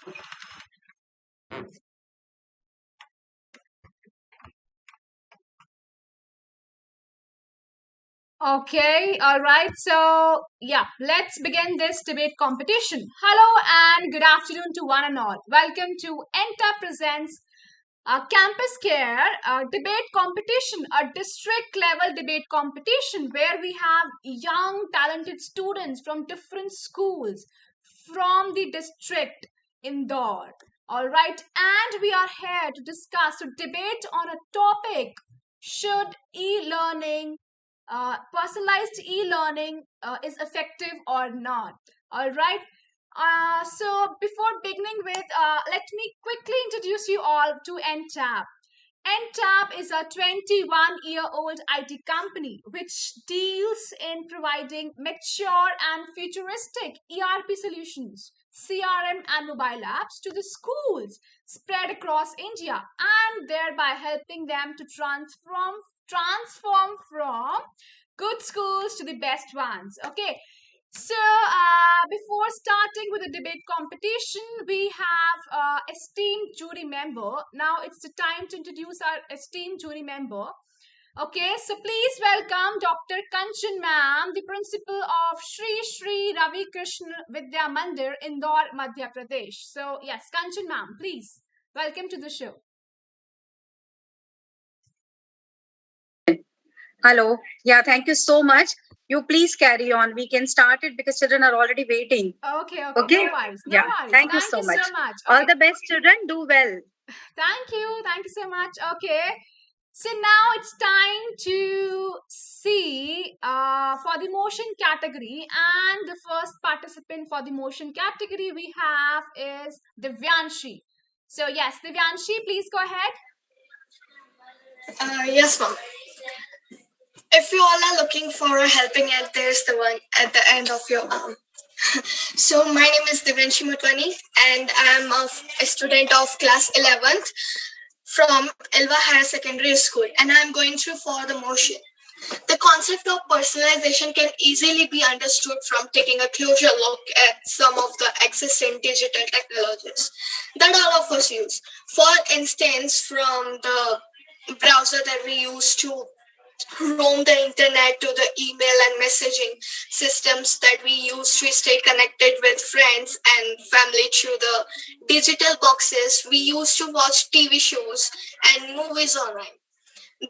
Okay, all right. So, yeah, let's begin this debate competition. Hello and good afternoon to one and all. Welcome to Entab Presents Campus Care debate competition, a district level debate competition where we have young, talented students from different schools from the district Indore. All right, and we are here to discuss, to debate on a topic: should e-learning, personalized e-learning, is effective or not? All right. So before beginning with, let me quickly introduce you all to Entab. Entab is a 21-year-old IT company which deals in providing mature and futuristic ERP solutions, CRM and mobile apps to the schools spread across India, and thereby helping them to transform from good schools to the best ones. Okay, so, before starting with the debate competition, we have esteemed jury member. Now it's the time to introduce our esteemed jury member. Okay, so please welcome Dr. Kanchan ma'am, the principal of Shri Ravi Krishna Vidya Mandir, Indore, Madhya Pradesh. So, yes, Kanchan ma'am, please welcome to the show. Hello. Yeah, thank you so much. You please carry on. We can start it because children are already waiting. Okay. Okay? No worries. Yeah. Thank you so much. All the best, children. Do well. Thank you so much. Okay. So now it's time to see for the motion category, and the first participant for the motion category we have is Divyanshi. So yes, Divyanshi, please go ahead. Yes, ma'am. If you all are looking for a helping hand, there's the one at the end of your arm. So my name is Divyanshu Mutwani, and I'm a student of class 11th from Elva Higher Secondary School, and I'm going through for the motion. The concept of personalization can easily be understood from taking a closer look at some of the existing digital technologies that all of us use. For instance, from the browser that we use to roam the internet to the email and messaging systems that we use to stay connected with friends and family through the digital boxes we use to watch TV shows and movies online.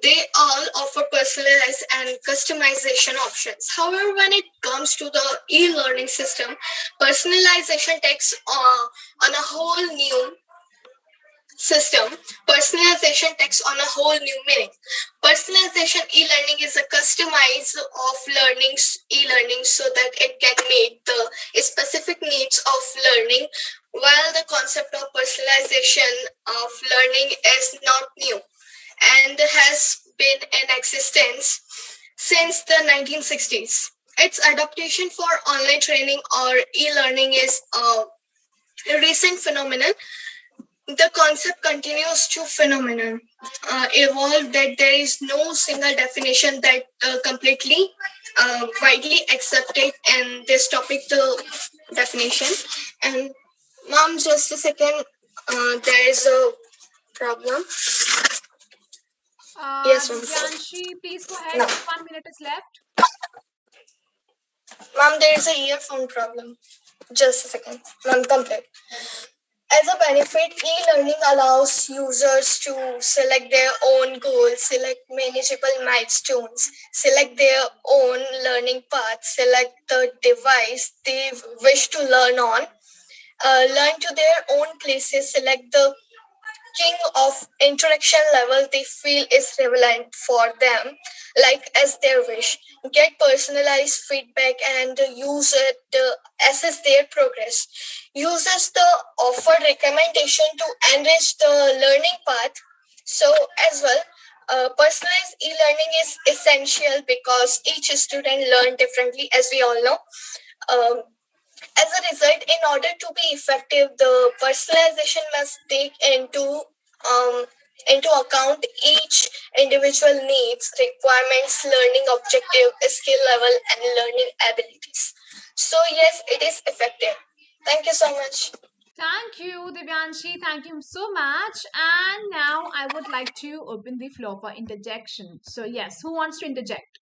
They all offer personalized and customization options. However, when it comes to the e-learning system, personalization takes on a whole new system. Personalization takes on a whole new meaning. Personalization e-learning is a customized of e-learning so that it can meet the specific needs of learning, while the concept of personalization of learning is not new and has been in existence since the 1960s. Its adaptation for online training or e-learning is a recent phenomenon. The concept continues to evolve, that there is no single definition that completely widely accepted in this topic, the definition. And mom, just a second, there is a problem. Yes, Divyanshi, please go ahead. No. 1 minute is left. Mom, there is a earphone problem. Just a second. Mom, complete. As a benefit, e-learning allows users to select their own goals, select manageable milestones, select their own learning path, select the device they wish to learn on, learn to their own places, select the king of interaction level they feel is relevant for them, like as their wish, get personalized feedback and use it to assess their progress. Uses the offered recommendation to enrich the learning path. So as well, personalized e-learning is essential because each student learn differently, as we all know. As a result, in order to be effective, the personalization must take into account each individual needs, requirements, learning objective, skill level, and learning abilities. So yes, it is effective. Thank you so much. Thank you, Divyanshi. Thank you so much. And now I would like to open the floor for interjection. So, yes, who wants to interject?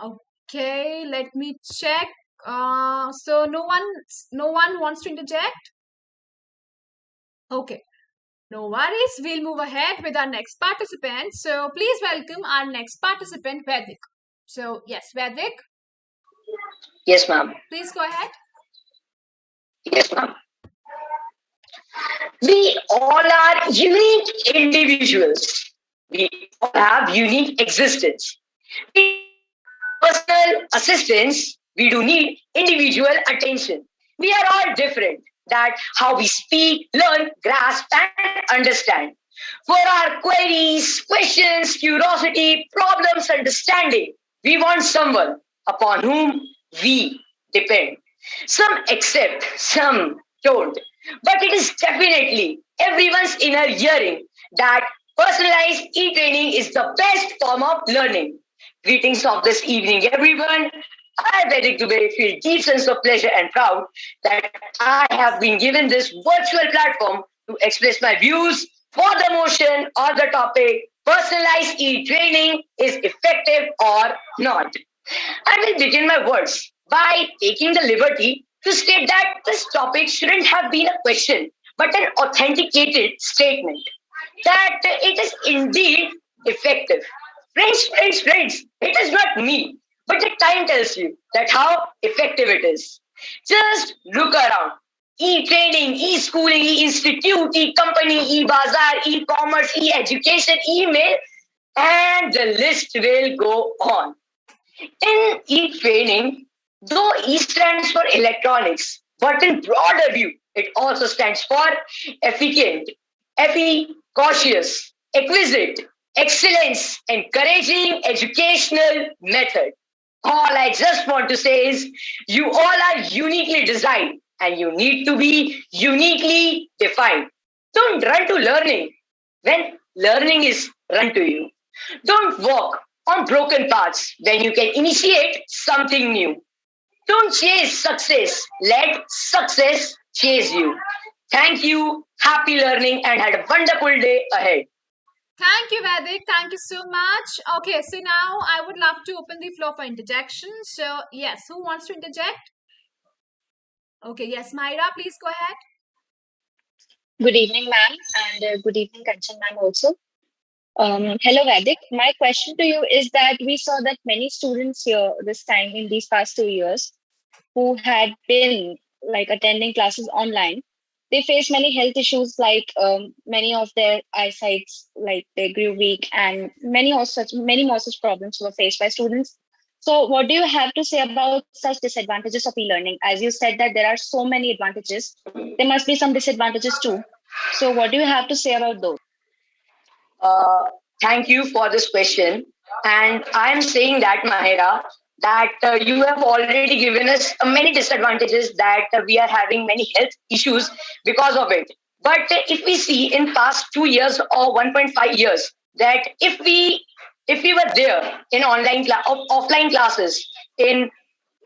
Okay, let me check. So no one wants to interject. Okay, no worries. We'll move ahead with our next participant. So please welcome our next participant, Vedic. So yes, Vedic, Yes, ma'am. please go ahead. Yes, ma'am. We all are unique individuals. We all have unique existence. We personal assistance. We do need individual attention. We are all different. That how we speak, learn, grasp, and understand. For our queries, questions, curiosity, problems, understanding, we want someone upon whom we depend. Some accept, some don't. But it is definitely everyone's inner hearing that personalized e-training is the best form of learning. Greetings of this evening, everyone. I, Vedic Dubey, feel deep sense of pleasure and proud that I have been given this virtual platform to express my views for the motion or the topic personalized e-training is effective or not. I will begin my words by taking the liberty to state that this topic shouldn't have been a question, but an authenticated statement that it is indeed effective. Friends, it is not me, but the time tells you that how effective it is. Just look around. E-training, e-schooling, e-institute, e-company, e-bazaar, e-commerce, e-education, email, and the list will go on. In e-training, though E stands for electronics, but in broader view, it also stands for efficient, efficacious, exquisite, excellence, encouraging educational method. All I just want to say is you all are uniquely designed and you need to be uniquely defined. Don't run to learning when learning is run to you. Don't walk on broken paths when you can initiate something new. Don't chase success. Let success chase you. Thank you. Happy learning and had a wonderful day ahead. Thank you, Vedic. Thank you so much. Okay, so now I would love to open the floor for interjection. So yes, who wants to interject? Okay, yes, Myra, please go ahead. Good evening, ma'am, and good evening, Kanchan ma'am also. Hello, Vedic. My question to you is that we saw that many students here this time in these past 2 years who had been like attending classes online, they face many health issues like many of their eyesights like they grew weak and many more such problems were faced by students. So what do you have to say about such disadvantages of e-learning? As you said that there are so many advantages, there must be some disadvantages too. So what do you have to say about those? Uh, Thank you for this question. And I'm saying that, Mahira, that you have already given us many disadvantages that we are having many health issues because of it. But if we see in past 2 years or 1.5 years, that if we were there in offline classes in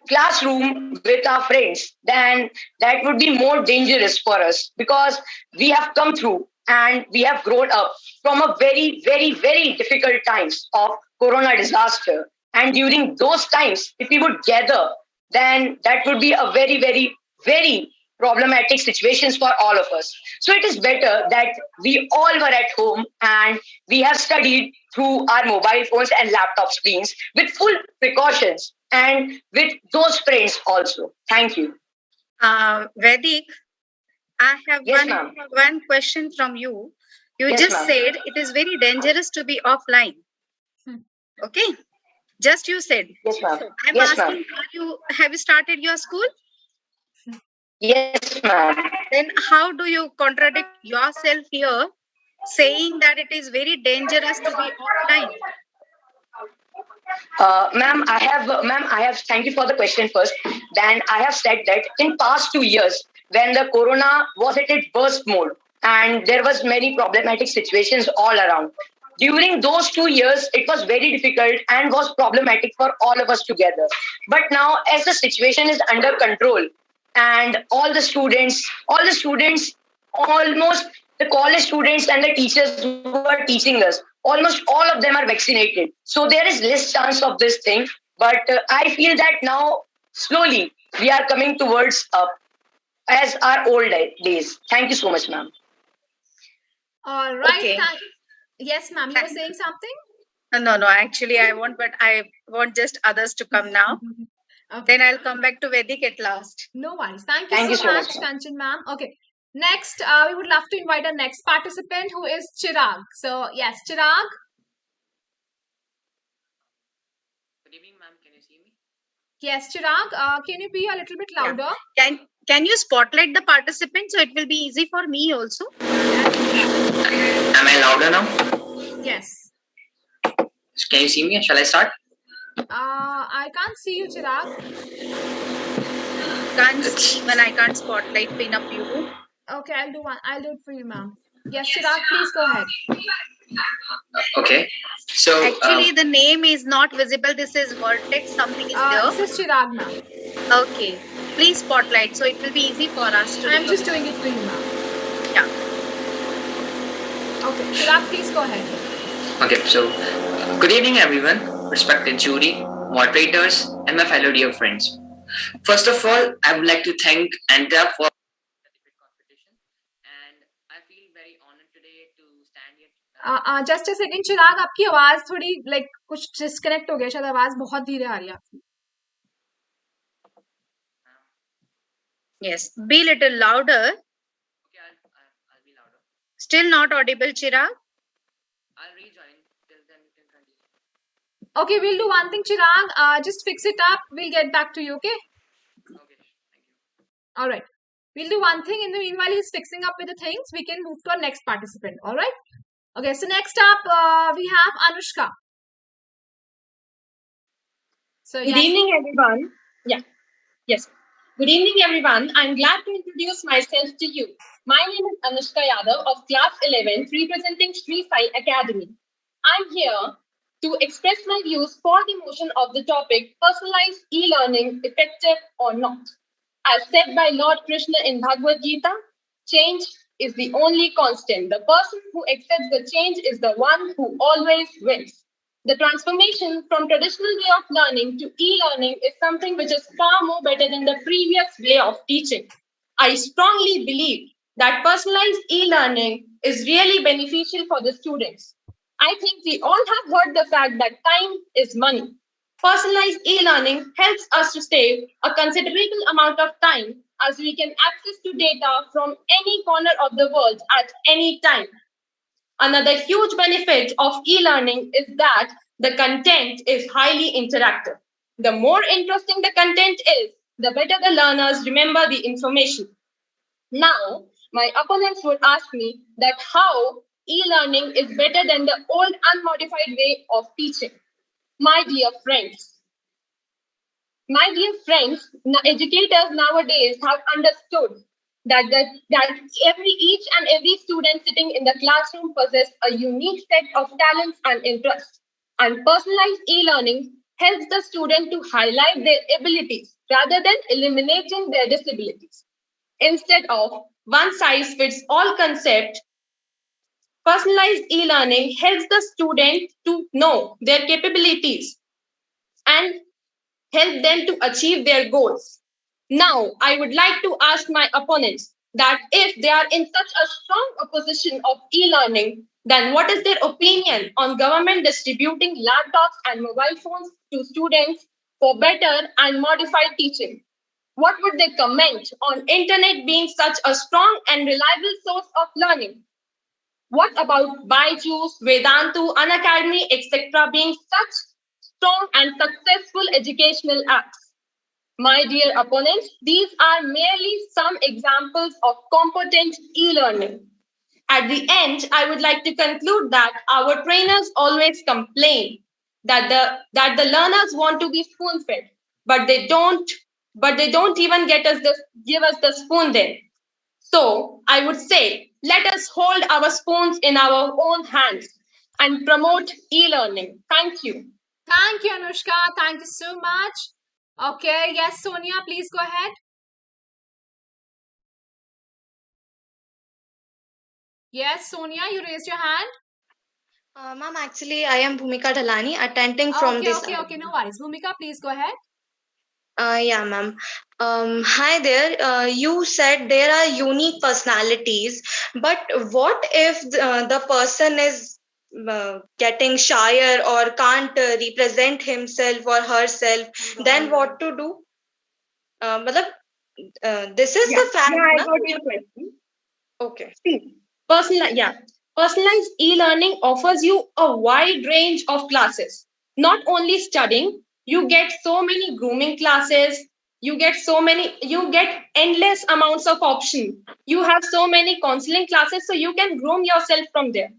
classroom with our friends, then that would be more dangerous for us because we have come through and we have grown up from a very, very, very difficult times of corona disaster. And during those times, if we would gather, then that would be a very, very, very problematic situations for all of us. So it is better that we all were at home and we have studied through our mobile phones and laptop screens with full precautions and with those friends also. Thank you. Vedic, I have Yes, ma'am. one question from you. You Yes, just ma'am. said it is very dangerous to be offline. Okay, just you said. Yes, ma'am. I'm Yes, asking, ma'am. have you started your school? Yes, ma'am. Then how do you contradict yourself here, saying that it is very dangerous to be offline? Ma'am, I have, thank you for the question first. Then I have said that in past 2 years, when the corona was at its worst mode and there was many problematic situations all around, during those 2 years, it was very difficult and was problematic for all of us together. But now, as the situation is under control, and all the students, almost the college students and the teachers who are teaching us, almost all of them are vaccinated. So there is less chance of this thing. But I feel that now slowly we are coming towards as our old days. Thank you so much, ma'am. All right. Okay. Yes, ma'am. You were saying something? No. Actually, I want just others to come now. Okay. Then I'll come back to Vedic at last. No worries. Thank you Thank you so so much, much, ma'am. Kanchan ma'am. Okay. Next, we would love to invite our next participant who is Chirag. So, yes, Chirag. Good evening, ma'am. Can you see me? Yes, Chirag. Can you be a little bit louder? Can you spotlight the participant so it will be easy for me also? Am I louder now? Yes. Can you see me? Shall I start? I can't see you, Chirag. Can't see when I can't spotlight pin up you. Okay, I'll do it for you, ma'am. Yes, Chirag, please go ahead. Okay. So Actually, the name is not visible. This is vertex. Something is there. This is Chirag, ma'am. Okay. Please spotlight so it will be easy for us to. I'm just doing it for you, ma'am. Yeah. Okay, Chirag, please go ahead. okay. So good evening, everyone, respected jury, moderators, and my fellow dear friends. First of all, I would like to thank Entab for the debate competition, and I feel very honored today to stand here. Just a second, Chirag, आपकी आवाज थोड़ी like कुछ disconnect हो गया, शायद आवाज बहुत धीरे आ रही है आपकी. Yes. Be little louder. Okay, I'll be louder. Still not audible, Chirag. I'll rejoin. Till then, you can continue. Okay, we'll do one thing, Chirag. Just fix it up. We'll get back to you, okay? Okay, thank you. All right. We'll do one thing. In the meanwhile, he's fixing up with the things. We can move to our next participant. All right. Okay. So next up, we have Anushka. So Good evening, everyone. Yes. Good evening, everyone. I'm glad to introduce myself to you. My name is Anushka Yadav of Class 11, representing Shri Academy. I'm here to express my views for the motion of the topic, personalized e-learning, effective or not. As said by Lord Krishna in Bhagavad Gita, change is the only constant. The person who accepts the change is the one who always wins. The transformation from traditional way of learning to e-learning is something which is far more better than the previous way of teaching. I strongly believe that personalized e-learning is really beneficial for the students. I think we all have heard the fact that time is money. Personalized e-learning helps us to save a considerable amount of time as we can access to data from any corner of the world at any time. Another huge benefit of e-learning is that the content is highly interactive. The more interesting the content is, the better the learners remember the information. Now, my opponents would ask me that how e-learning is better than the old unmodified way of teaching. My dear friends, educators nowadays have understood that each and every student sitting in the classroom possess a unique set of talents and interests. And personalized e-learning helps the student to highlight their abilities rather than eliminating their disabilities. Instead of one size fits all concept, personalized e-learning helps the student to know their capabilities and help them to achieve their goals. Now, I would like to ask my opponents that if they are in such a strong opposition of e-learning, then what is their opinion on government distributing laptops and mobile phones to students for better and modified teaching? What would they comment on internet being such a strong and reliable source of learning? What about Byju's, Vedantu, Unacademy, etc. being such strong and successful educational apps? My dear opponents, these are merely some examples of competent e-learning. At the end, I would like to conclude that our trainers always complain that the learners want to be spoon-fed, but they don't even give us the spoon then. So I would say, let us hold our spoons in our own hands and promote e-learning. Thank you. Thank you, Anushka. Thank you so much. Okay, yes, Sonia, please go ahead. Yes, Sonia, you raised your hand. Ma'am, actually, I am Bhumika Dhalani, attending from this. Okay, no worries. Bhumika, please go ahead. Yeah, ma'am. Hi there. You said there are unique personalities, but what if the person is getting shyer or can't represent himself or herself? Then what to do? Matlab, this is the fact. I na? got your question. Okay. See, personalized e-learning offers you a wide range of classes. Not only studying, you get so many grooming classes, you get endless amounts of option. You have so many counseling classes, so you can groom yourself from there.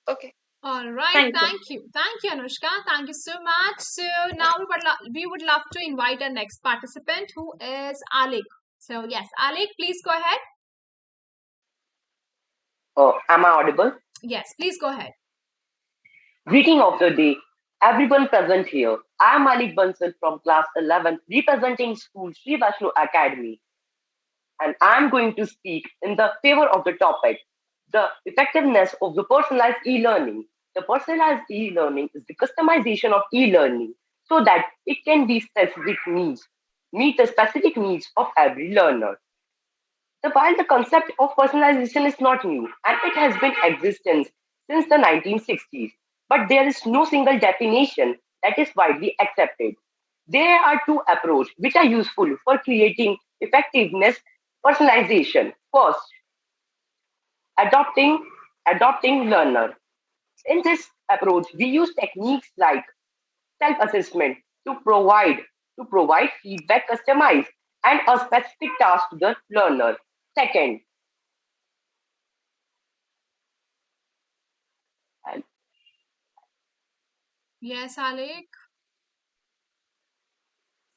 Okay. All right. Thank you. Thank you, Anushka. Thank you so much. So now we would love to invite our next participant, who is Alik. So yes, Alik, please go ahead. Oh, am I audible? Yes, please go ahead. Greeting of the day, everyone present here. I am Malik Bansal from class 11, representing school Shri Vaishnav Academy, and I am going to speak in the favor of the topic, the effectiveness of the personalized e-learning. The personalized e-learning is the customization of e-learning so that it can meet the specific needs of every learner. While the concept of personalization is not new and it has been existence since the 1960s, but there is no single definition that is widely accepted. There are two approaches which are useful for creating effectiveness personalization. First, adopting adopting learner. In this approach, we use techniques like self-assessment to provide feedback customized and a specific task to the learner. Second, Yes, Alik.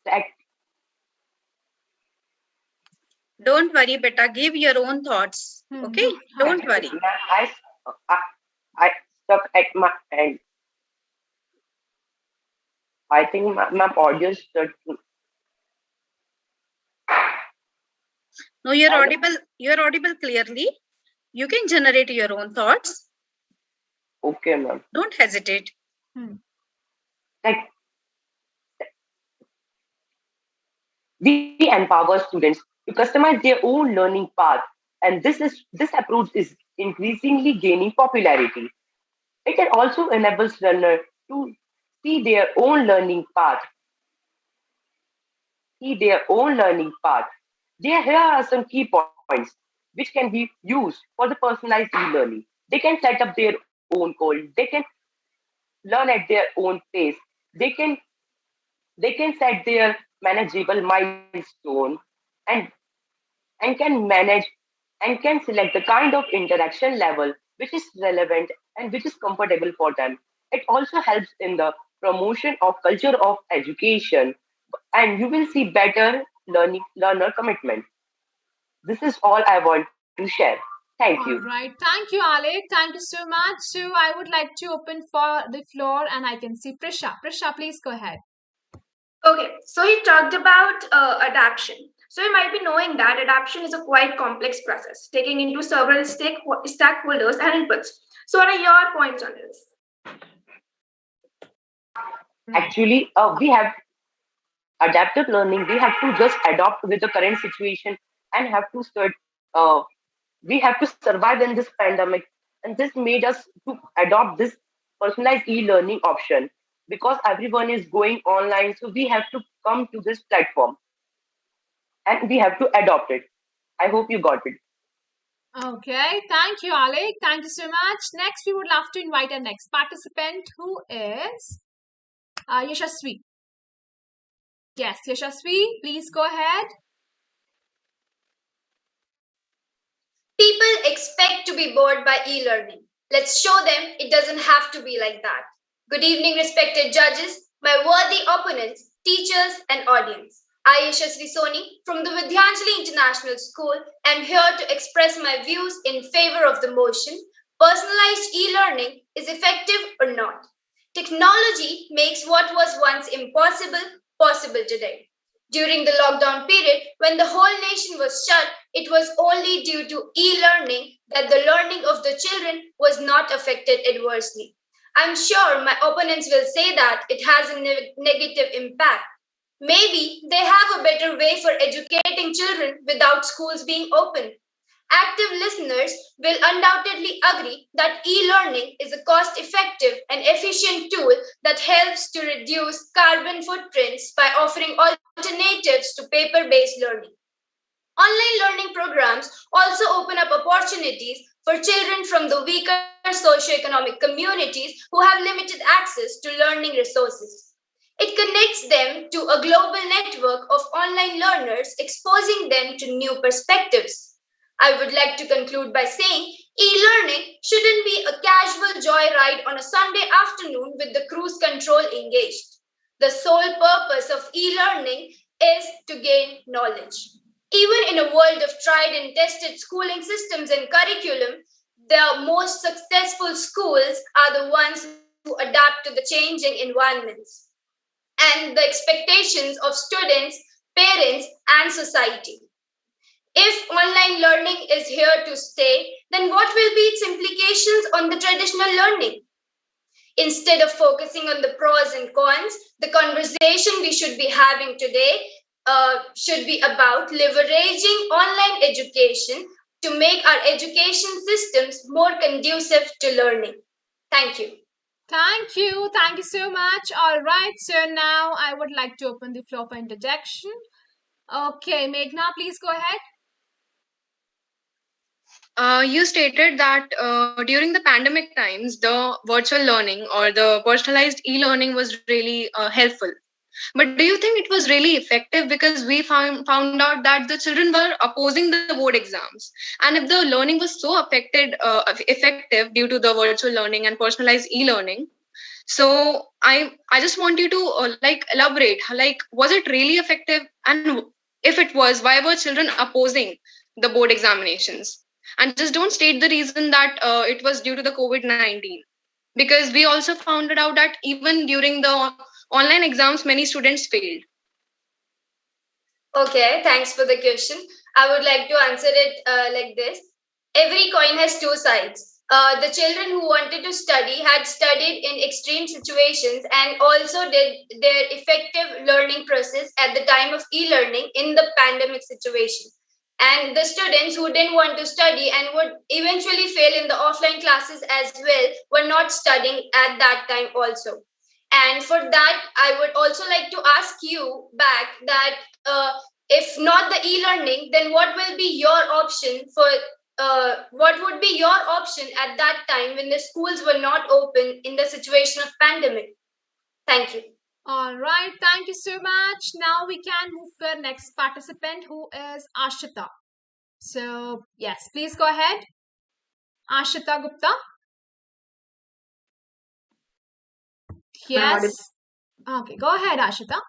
sec- Don't worry, beta. Give your own thoughts. Okay? Don't worry. I, I stuck at my end. I think my audio stuck. No, you're Hello? audible. You're audible clearly. You can generate your own thoughts. Okay, ma'am. Don't hesitate. Like, we empower students to customize their own learning path, and this approach is increasingly gaining popularity. It also enables learners to see their own learning path. See their own learning path. Here are some key points which can be used for the personalized e-learning. They can set up their own goal. They can learn at their own pace. They can they can set their manageable milestone and and can manage and can select the kind of interaction level which is relevant and which is comfortable for them. It also helps in the promotion of culture of education, and you will see better learner commitment. This is all I want to share. Thank you. All right. Thank you, Alik. Thank you so much. So I would like to open for the floor, and I can see Prisha. Prisha, please go ahead. Okay, so he talked about adaptation. So you might be knowing that adaptation is a quite complex process, taking into several stakeholders and inputs. So what are your points on this? Actually, we have adaptive learning. We have to just adapt with the current situation and have to start. We have to survive in this pandemic, and this made us to adopt this personalized e-learning option because everyone is going online. So we have to come to this platform and we have to adopt it. I hope you got it. Okay. Thank you, Alik. Thank you so much. Next, we would love to invite our next participant, who is Yashasvi. Yes, Yashasvi, please go ahead. People expect to be bored by e-learning. Let's show them it doesn't have to be like that. Good evening, respected judges, my worthy opponents, teachers, and audience. I, Yashasvi Soni, from the Vidhyalaya International School, am here to express my views in favor of the motion, personalized e-learning is effective or not. Technology makes what was once impossible possible today. During the lockdown period, when the whole nation was shut, it was only due to e-learning that the learning of the children was not affected adversely. I'm sure my opponents will say that it has a negative impact. Maybe they have a better way for educating children without schools being open. Active listeners will undoubtedly agree that e learning is a cost effective and efficient tool that helps to reduce carbon footprints by offering alternatives to paper based learning. Online learning programs also open up opportunities for children from the weaker socioeconomic communities who have limited access to learning resources. It connects them to a global network of online learners, exposing them to new perspectives. I would like to conclude by saying e learning shouldn't be a casual joyride on a Sunday afternoon with the cruise control engaged. The sole purpose of e learning is to gain knowledge. Even in a world of tried and tested schooling systems and curriculum, the most successful schools are the ones who adapt to the changing environments and the expectations of students, parents, and society. If online learning is here to stay, then what will be its implications on the traditional learning? Instead of focusing on the pros and cons, the conversation we should be having today should be about leveraging online education to make our education systems more conducive to learning. Thank you. Thank you. Thank you so much. All right. So now I would like to open the floor for interjection. Okay, Meghna, please go ahead. You stated that during the pandemic times, the virtual learning or the personalized e-learning was really helpful. But do you think it was really effective? Because we found out that the children were opposing the board exams, and if the learning was so effective due to the virtual learning and personalized e-learning, so I just want you to elaborate. Like, was it really effective? And if it was, why were children opposing the board examinations? And just don't state the reason that it was due to the COVID-19, because we also found out that even during the online exams, many students failed. Okay, thanks for the question. I would like to answer it like this. Every coin has two sides. The children who wanted to study had studied in extreme situations and also did their effective learning process at the time of e-learning in the pandemic situation. And the students who didn't want to study and would eventually fail in the offline classes as well were not studying at that time also. And for that, I would also like to ask you back that if not the e-learning, then what will be your option for what would be your option at that time when the schools were not open in the situation of pandemic? Thank you. All right, thank you so much. Now we can move to our next participant, who is Ashita. So, yes, please go ahead. Ashita Gupta. Yes. Okay, go ahead, Ashita.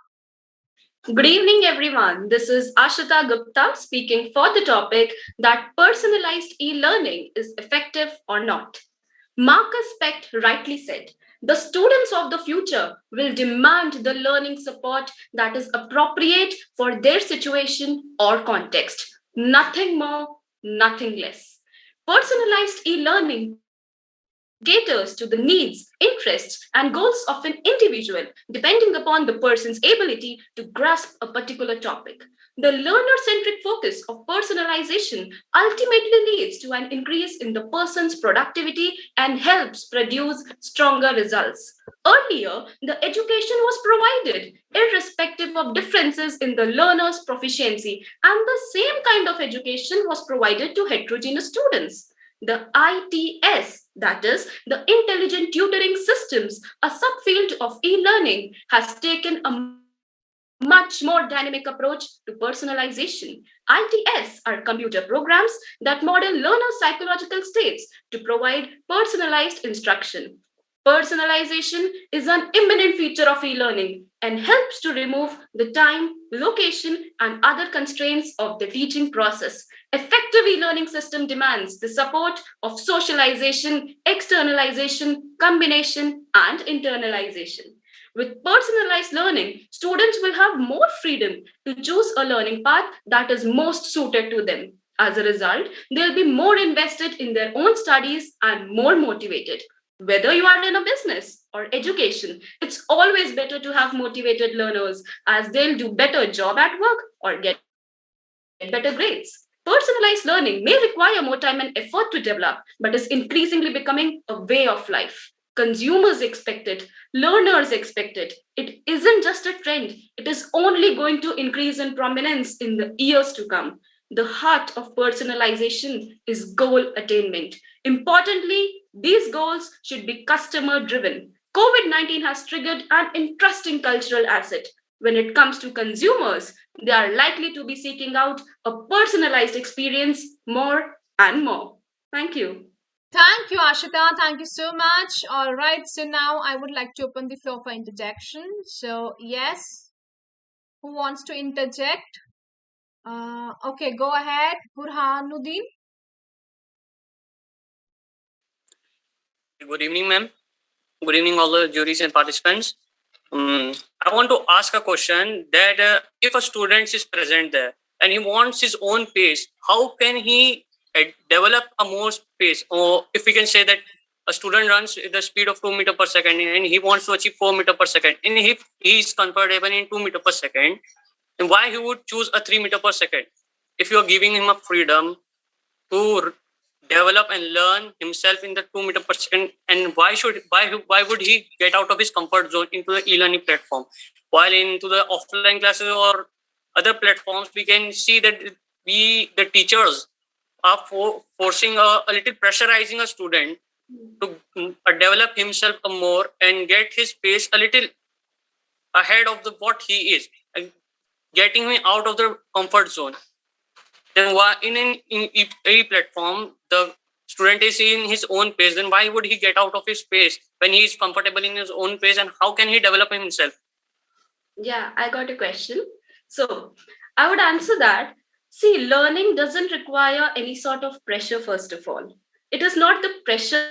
Good evening, everyone. This is Ashita Gupta speaking for the topic that personalized e-learning is effective or not. Marcus Specht rightly said, the students of the future will demand the learning support that is appropriate for their situation or context. Nothing more, nothing less. Personalized e-learning caters to the needs, interests, and goals of an individual, depending upon the person's ability to grasp a particular topic. The learner-centric focus of personalization ultimately leads to an increase in the person's productivity and helps produce stronger results. Earlier, the education was provided irrespective of differences in the learner's proficiency, and the same kind of education was provided to heterogeneous students. The ITS, that is, the Intelligent Tutoring Systems, a subfield of e-learning, has taken a much more dynamic approach to personalization. ITS are computer programs that model learner psychological states to provide personalized instruction. Personalization is an imminent feature of e-learning and helps to remove the time, location, and other constraints of the teaching process. Effective e-learning system demands the support of socialization, externalization, combination, and internalization. With personalized learning, students will have more freedom to choose a learning path that is most suited to them. As a result, they'll be more invested in their own studies and more motivated. Whether you are in a business or education, it's always better to have motivated learners as they'll do better job at work or get better grades. Personalized learning may require more time and effort to develop, but is increasingly becoming a way of life. Consumers expect it, learners expect it. It isn't just a trend, it is only going to increase in prominence in the years to come. The heart of personalization is goal attainment. Importantly, these goals should be customer driven. COVID 19 has triggered an interesting cultural asset. When it comes to consumers, they are likely to be seeking out a personalized experience more and more. Thank you. Thank you, Ashita. Thank you so much. All right. So now I would like to open the floor for interjection. So, yes, who wants to interject? Okay, go ahead. Burhanuddin. Good evening, ma'am. Good evening, all the juries and participants. I want to ask a question that if a student is present there and he wants his own pace, how can he develop a more pace? Or if we can say that a student runs at the speed of 2 meters per second and he wants to achieve 4 meters per second, and if he is comfortable in 2 meters per second, then why he would choose a 3 meters per second? If you are giving him a freedom to develop and learn himself in the 2 meters per second, and why would he get out of his comfort zone into the e-learning platform, while into the offline classes or other platforms we can see that the teachers are forcing a little pressurizing a student to develop himself more and get his pace a little ahead of what he is, and getting him out of the comfort zone. Then why in a platform the student is in his own pace, then why would he get out of his pace when he is comfortable in his own pace, and how can he develop himself? Yeah, I got a question. So I would answer that. See, learning doesn't require any sort of pressure, first of all. It is not the pressure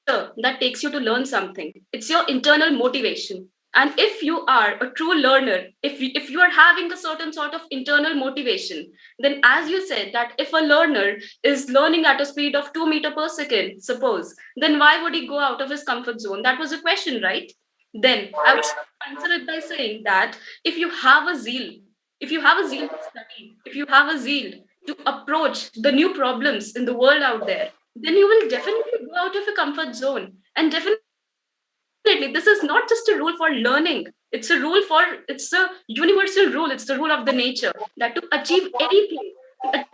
that takes you to learn something, it's your internal motivation. And if you are a true learner, if you are having a certain sort of internal motivation, then as you said, that if a learner is learning at a speed of 2 meters per second, suppose, then why would he go out of his comfort zone? That was a question, right? Then I would answer it by saying that if you have a zeal, if you have a zeal to study, if you have a zeal to approach the new problems in the world out there, then you will definitely go out of your comfort zone. And definitely, this is not just a rule for learning, it's a universal rule, it's the rule of the nature that to achieve anything, just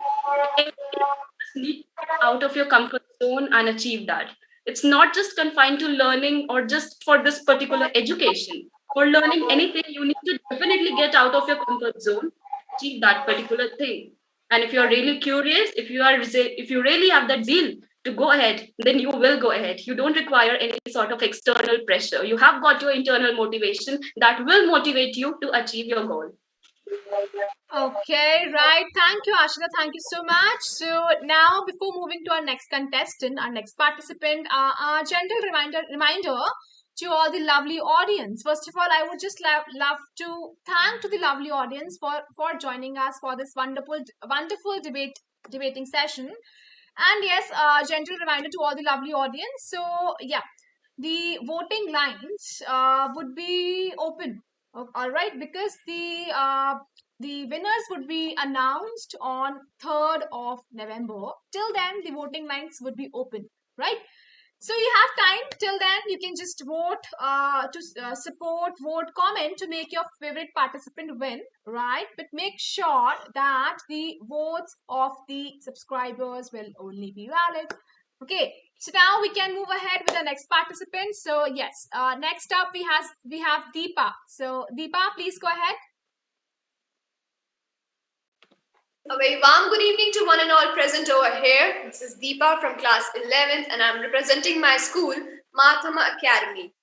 need to get out of your comfort zone and achieve that. It's not just confined to learning or just for this particular education. For learning anything, you need to definitely get out of your comfort zone, achieve that particular thing. And if you're really curious, if you really have that zeal to go ahead, then you will go ahead. You don't require any sort of external pressure. You have got your internal motivation that will motivate you to achieve your goal. Okay, right. Thank you, Ashita. Thank you so much. So now, before moving to our next contestant, our next participant, a gentle reminder to all the lovely audience. First of all, I would just love to thank to the lovely audience for joining us for this wonderful debating session. And yes, gentle reminder to all the lovely audience. So yeah, the voting lines would be open. All right, because the winners would be announced on 3rd of November. Till then, the voting lines would be open, right? So you have time till then. You can just vote to support, vote, comment to make your favorite participant win, right? But make sure that the votes of the subscribers will only be valid. Okay. So now we can move ahead with the next participant. So yes, next up we have Deepa. So Deepa, please go ahead. A very warm good evening to one and all present over here. This is Deepa from class 11th and I'm representing my school, Marthoma Academy.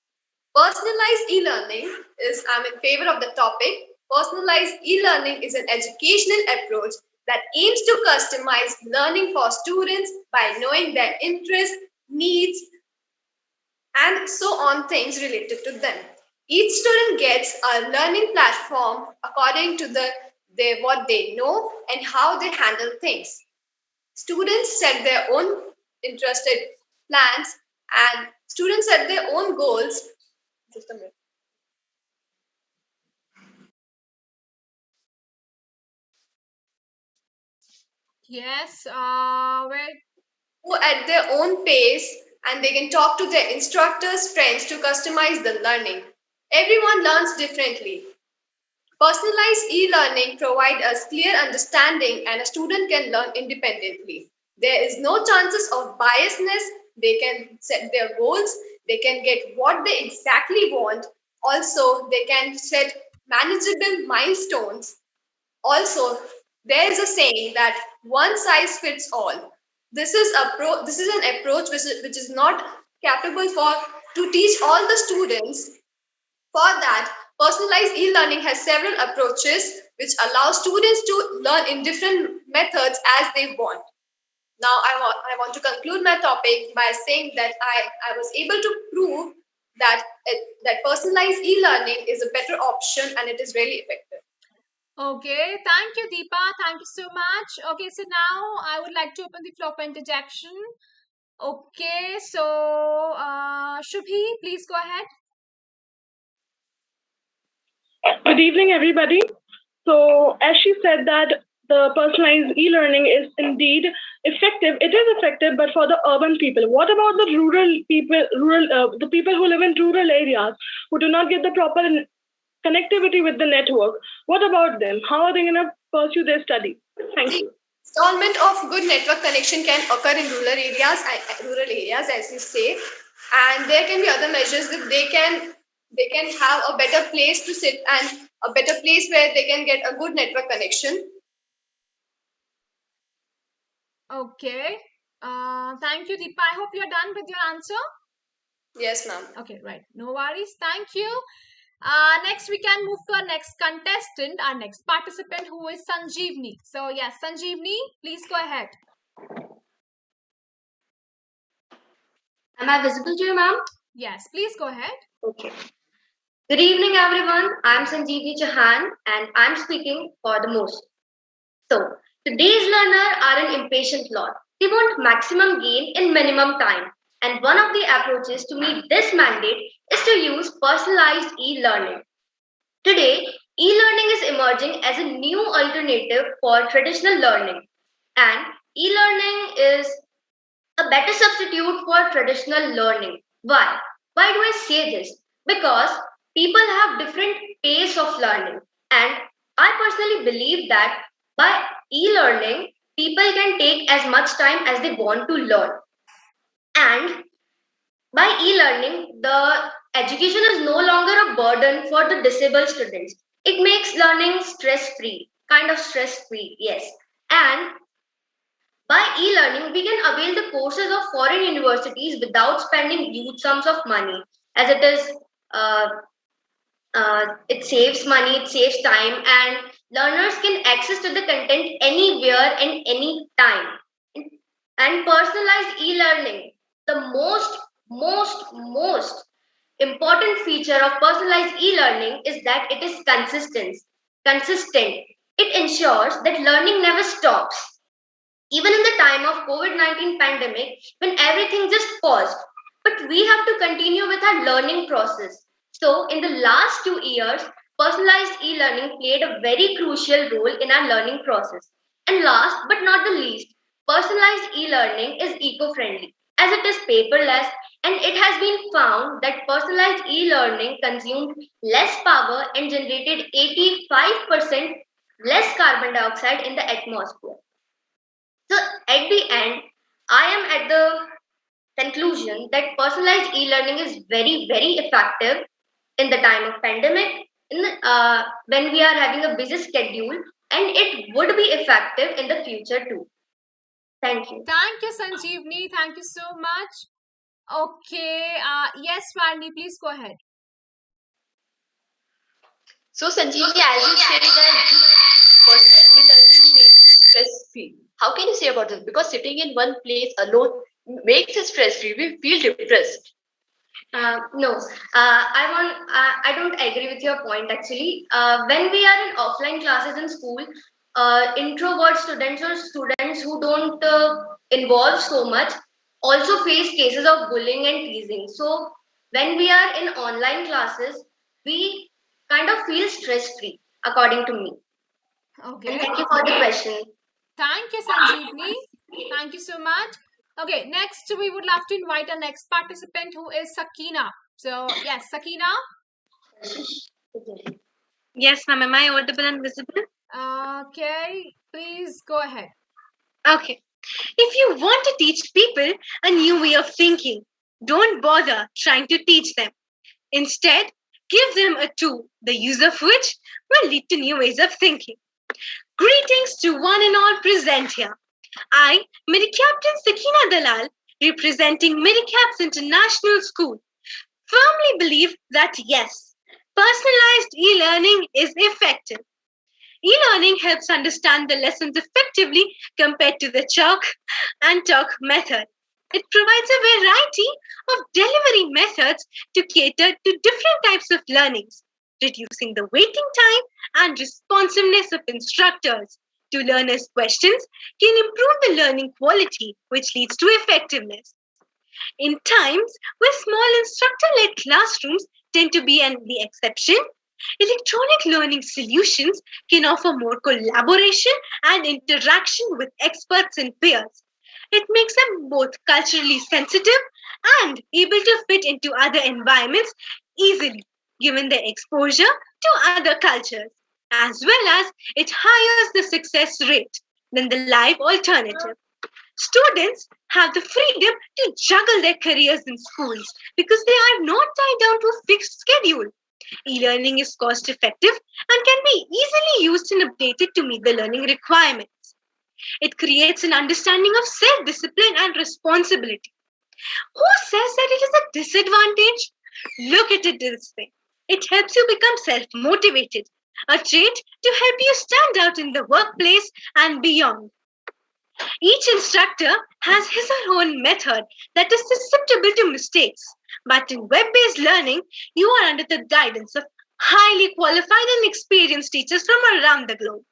Personalized e-learning I'm in favor of the topic. Personalized e-learning is an educational approach that aims to customize learning for students by knowing their interests, needs, and so on things related to them. Each student gets a learning platform according to what they know and how they handle things. Students set their own interested plans and students set their own goals. Just a minute. Yes, where Who at their own pace and they can talk to their instructors, friends to customize the learning. Everyone learns differently. Personalized e-learning provides us clear understanding and a student can learn independently. There is no chances of biasness. They can set their goals. They can get what they exactly want. Also, they can set manageable milestones. Also, there is a saying that one size fits all. This is an approach which is not capable for to teach all the students. For that, personalized e-learning has several approaches which allow students to learn in different methods as they want. Now, I want to conclude my topic by saying that I was able to prove that personalized e-learning is a better option and it is really effective. Okay, thank you, Deepa. Thank you so much. Okay, so now I would like to open the floor for interjection. Okay, so Shubhi, please go ahead. Good evening, everybody. So, as she said that the personalized e-learning is indeed effective. It is effective, but for the urban people. What about the rural people, the people who live in rural areas who do not get the proper connectivity with the network? What about them? How are they going to pursue their study? Thank you. Installment of good network connection can occur in rural areas, as you say, and there can be other measures that they can have a better place to sit and a better place where they can get a good network connection. Okay. Thank you, Deepa. I hope you're done with your answer. Yes, ma'am. Okay, right. No worries. Thank you. Next, we can move to our next contestant, our next participant, who is Sanjeevani. So, yes, Sanjeevani, please go ahead. Am I visible to you, ma'am? Yes, please go ahead. Okay. Good evening, everyone. I'm Sanjeevani Chouhan, and I'm speaking for the most. So, today's learners are an impatient lot. They want maximum gain in minimum time. And one of the approaches to meet this mandate is to use personalized e-learning. Today, e-learning is emerging as a new alternative for traditional learning. And e-learning is a better substitute for traditional learning. Why? Why do I say this? Because people have different pace of learning. And I personally believe that by e-learning, people can take as much time as they want to learn. And by e-learning, the education is no longer a burden for the disabled students. It makes learning stress-free, kind of stress-free, yes. And by e-learning, we can avail the courses of foreign universities without spending huge sums of money, as uh, it saves money, it saves time, and learners can access to the content anywhere and any time. And personalized e-learning, the most important feature of personalized e-learning is that it is consistent. It ensures that learning never stops. Even in the time of COVID-19 pandemic, when everything just paused, but we have to continue with our learning process. So in the last 2 years, personalized e-learning played a very crucial role in our learning process. And last but not the least, personalized e-learning is eco-friendly as it is paperless, and it has been found that personalized e-learning consumed less power and generated 85% less carbon dioxide in the atmosphere. So at the end, I am at the conclusion that personalized e-learning is very, very effective in the time of pandemic, when we are having a busy schedule, and it would be effective in the future too. Thank you. Thank you, Sanjeevani. Thank you so much. Okay. Yes, Varni, please go ahead. So, Sanjeevani, as you say that personal e-learning makes you stress-free. How can you say about this? Because sitting in one place alone makes us stress-free. We feel depressed. No, I don't agree with your point. Actually, when we are in offline classes in school, introvert students or students who don't involve so much also face cases of bullying and teasing. So when we are in online classes, we kind of feel stress free, according to me. Okay. And thank you for the question. Thank you, Sanjeevani. Thank you so much. Okay, next we would love to invite our next participant who is Sakina. So, yes, Sakina. Yes, ma'am. Am I audible and visible? Okay, please go ahead. Okay. If you want to teach people a new way of thinking, don't bother trying to teach them. Instead, give them a tool, the use of which will lead to new ways of thinking. Greetings to one and all present here. I, Medicaptain Sakina Dalal, representing Medicaps International School, firmly believe that yes, personalized e-learning is effective. E-learning helps understand the lessons effectively compared to the chalk and talk method. It provides a variety of delivery methods to cater to different types of learnings, reducing the waiting time and responsiveness of instructors to learners' questions can improve the learning quality, which leads to effectiveness. In times where small instructor-led classrooms tend to be the exception, electronic learning solutions can offer more collaboration and interaction with experts and peers. It makes them both culturally sensitive and able to fit into other environments easily, given their exposure to other cultures, as well as it higher the success rate than the live alternative. Students have the freedom to juggle their careers in schools because they are not tied down to a fixed schedule. E-learning is cost effective and can be easily used and updated to meet the learning requirements. It creates an understanding of self-discipline and responsibility. Who says that it is a disadvantage? Look at it this way. It helps you become self-motivated, a trait to help you stand out in the workplace and beyond. Each instructor has his or her own method that is susceptible to mistakes. But in web based learning, you are under the guidance of highly qualified and experienced teachers from around the globe.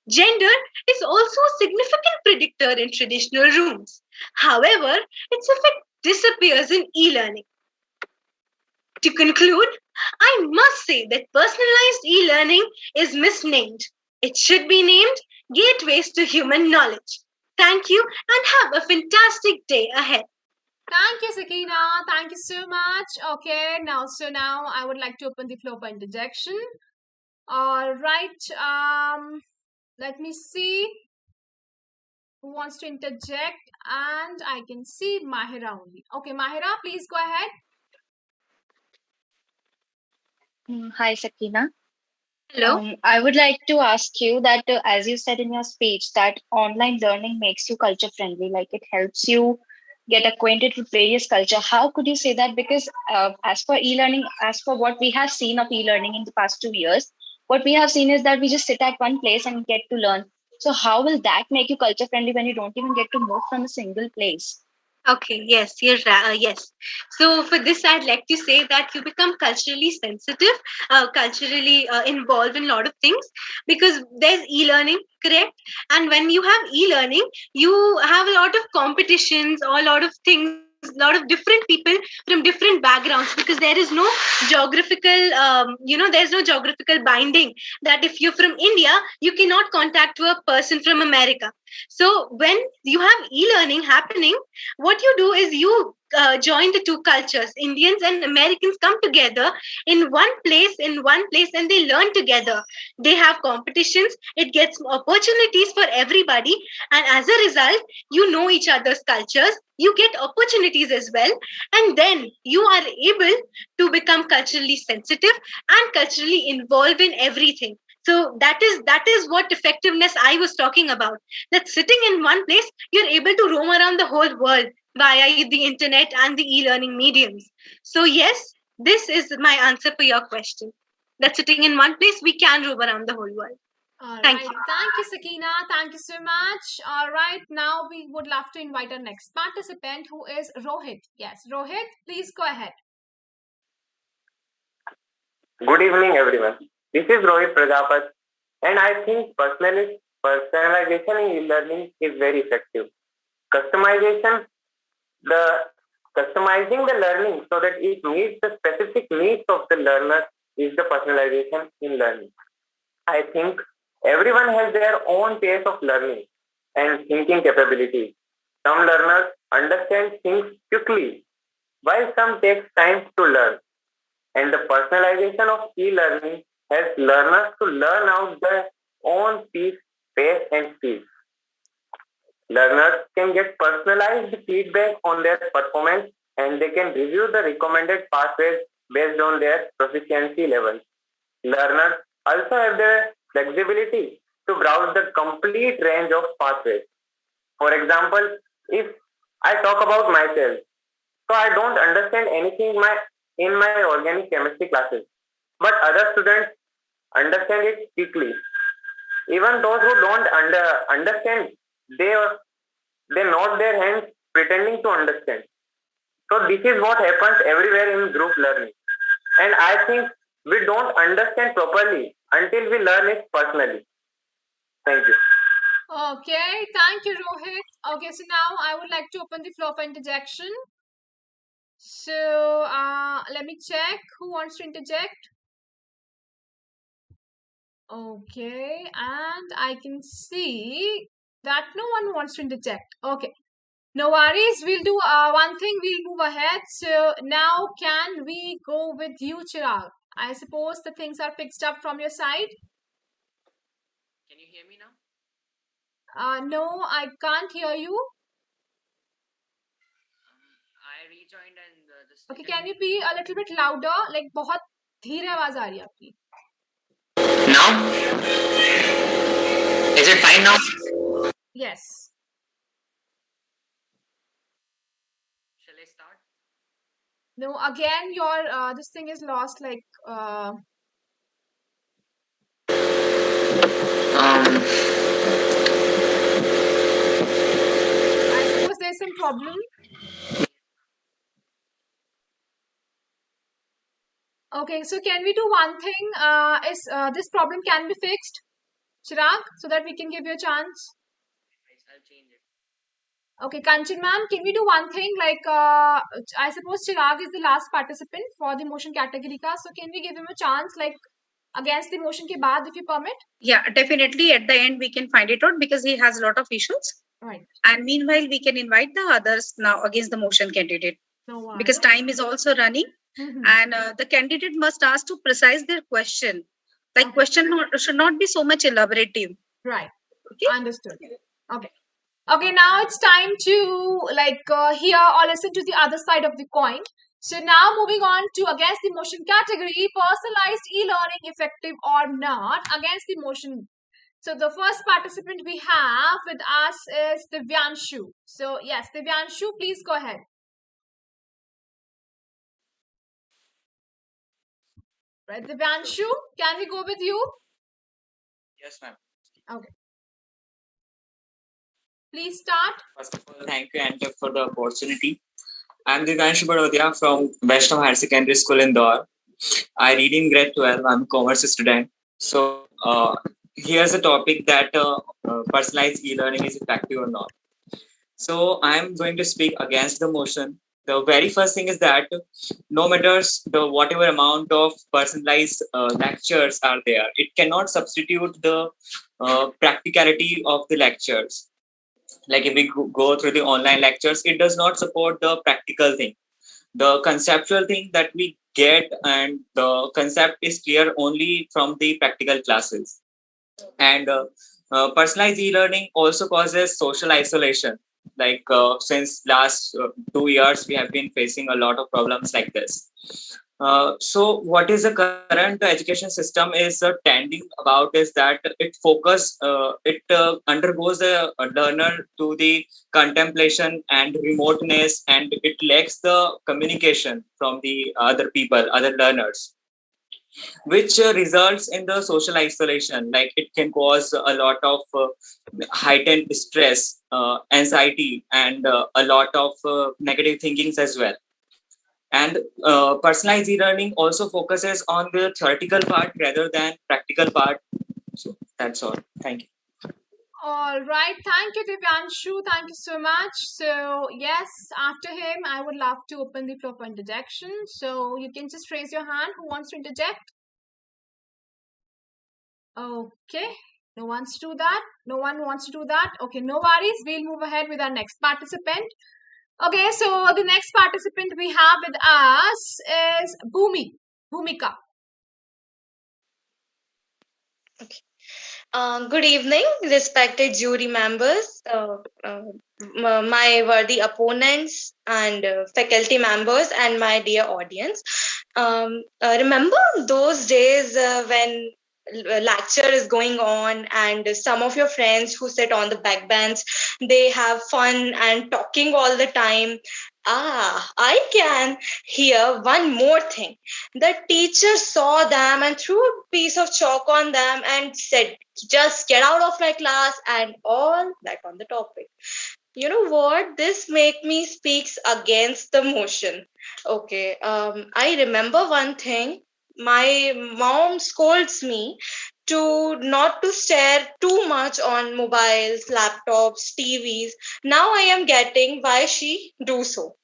Gender is also a significant predictor in traditional rooms. However, its effect disappears in e learning. To conclude, I must say that personalized e learning is misnamed. It should be named Gateways to Human Knowledge. Thank you and have a fantastic day ahead. Thank you, Sakina. Thank you so much. Okay, now I would like to open the floor for interjection. All right. Let me see who wants to interject, and I can see Mahira only. Okay, Mahira, please go ahead. Hi, Sakina. Hello. I would like to ask you that, as you said in your speech, that online learning makes you culture friendly, like it helps you get acquainted with various culture. How could you say that? Because as for e-learning, as for what we have seen of e-learning in the past 2 years, what we have seen is that we just sit at one place and get to learn. So how will that make you culture friendly when you don't even get to move from a single place? Okay, yes, you're right. Yes. So for this, I'd like to say that you become culturally sensitive, culturally involved in a lot of things because there's e-learning, correct? And when you have e-learning, you have a lot of competitions or a lot of things, a lot of different people from different backgrounds because there is no geographical, there's no geographical binding that if you're from India, you cannot contact to a person from America. So when you have e-learning happening, what you do is you join the two cultures. Indians and Americans come together in one place, and they learn together. They have competitions. It gets opportunities for everybody, and as a result, you know each other's cultures. You get opportunities as well, and then you are able to become culturally sensitive and culturally involved in everything. So that is what effectiveness I was talking about, that sitting in one place, you're able to roam around the whole world via the internet and the e-learning mediums. So yes, this is my answer for your question. That sitting in one place, we can roam around the whole world. All Thank right. you. Thank you, Sakina. Thank you so much. All right. Now we would love to invite our next participant who is Rohit. Yes, Rohit, please go ahead. Good evening, everyone. This is Rohit Prajapat, and I think personalization in e-learning is very effective. Customization, the customizing the learning so that it meets the specific needs of the learner is the personalization in learning. I think everyone has their own pace of learning and thinking capabilities. Some learners understand things quickly, while some takes time to learn. And the personalization of e-learning helps learners to learn out their own pace and speed. Learners can get personalized feedback on their performance and they can review the recommended pathways based on their proficiency levels. Learners also have the flexibility to browse the complete range of pathways. For example, if I talk about myself, so I don't understand anything in my organic chemistry classes, but other students understand it quickly. Even those who don't understand, they they nod their hands pretending to understand. So this is what happens everywhere in group learning. And I think we don't understand properly until we learn it personally. Thank you. Okay, thank you, Rohit. Okay, so now I would like to open the floor for interjection. So let me check who wants to interject. Okay, and I can see that no one wants to interject. Okay, no worries. We'll do one thing. We'll move ahead. So now, can we go with you, Chirag? I suppose the things are fixed up from your side. Can you hear me now? No, I can't hear you. I rejoined and Okay, can you be a little bit louder? Like बहुत धीरे आवाज आ रही है आपकी. Now? Is it fine now? Yes. Shall I start? No, again, your this thing is lost. Like I suppose there's some problem. Okay, so can we do one thing? Is this problem can be fixed, Chirag, so that we can give you a chance? I'll change it. Okay, Kanchan ma'am, can we do one thing? Like, I suppose Chirag is the last participant for the motion category ka. So can we give him a chance, like, against the motion ke baad, if you permit? Yeah, definitely. At the end, we can find it out because he has a lot of issues. Right. And meanwhile, we can invite the others now against the motion candidate. No because time is also running. And the candidate must ask to precise their question. Like question should not be so much elaborative. Right. Okay. Understood. Okay. Okay, now it's time to hear or listen to the other side of the coin. So now moving on to against the motion category, personalized e-learning effective or not against the motion. So the first participant we have with us is Divyanshu. So yes, Divyanshu, please go ahead. Right, Divyanshu, can we go with you? Yes, ma'am. Okay. Please start. First of all, thank you, Entab, for the opportunity. I'm Divyanshu Badodiya from Vaishnav Higher Secondary School in Indore. I read in grade 12. I'm a commerce student. So here's a topic that personalized e-learning is effective or not. So I'm going to speak against the motion. The very first thing is that no matters the whatever amount of personalized lectures are there, it cannot substitute the practicality of the lectures. Like if we go through the online lectures, it does not support the practical thing. The conceptual thing that we get and the concept is clear only from the practical classes. And personalized e-learning also causes social isolation. Like since last 2 years, we have been facing a lot of problems like this. So what is the current education system is tending about is that it undergoes a learner to the contemplation and remoteness, and it lacks the communication from the other people, other learners, which results in the social isolation. Like it can cause a lot of heightened stress, anxiety, and a lot of negative thinkings as well. And personalized e-learning also focuses on the theoretical part rather than practical part. So that's all. Thank you. All right. Thank you, Divyanshu. Thank you so much. So, yes, after him, I would love to open the floor for interjection. So, you can just raise your hand. Who wants to interject? Okay. No one wants to do that. No one wants to do that. Okay, no worries. We'll move ahead with our next participant. Okay, so the next participant we have with us is Bhumika. Good evening, respected jury members, my worthy opponents, and faculty members, and my dear audience. Remember those days when lecture is going on and some of your friends who sit on the back bench, they have fun and talking all the time. I can hear one more thing. The teacher saw them and threw a piece of chalk on them and said, just get out of my class, and all that on the topic. You know what? This make me speaks against the motion. Okay. I remember one thing. My mom scolds me to not to stare too much on mobiles, laptops, TVs. Now I am getting why she do so.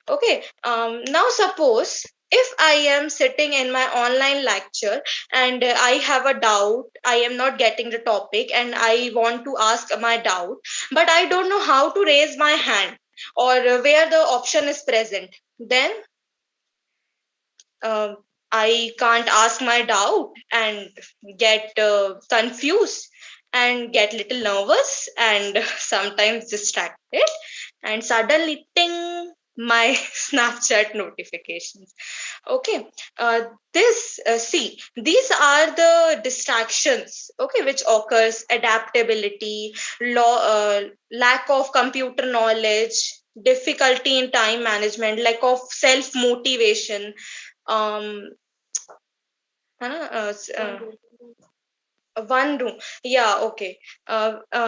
Okay. Now suppose if I am sitting in my online lecture and I have a doubt, I am not getting the topic and I want to ask my doubt, but I don't know how to raise my hand or where the option is present, then I can't ask my doubt and get confused and get little nervous and sometimes distracted, and suddenly ting, my Snapchat notifications. Okay. See, these are the distractions, okay, which occurs: adaptability, lack of computer knowledge, difficulty in time management, lack of self motivation. है ना? One room. Yeah, okay.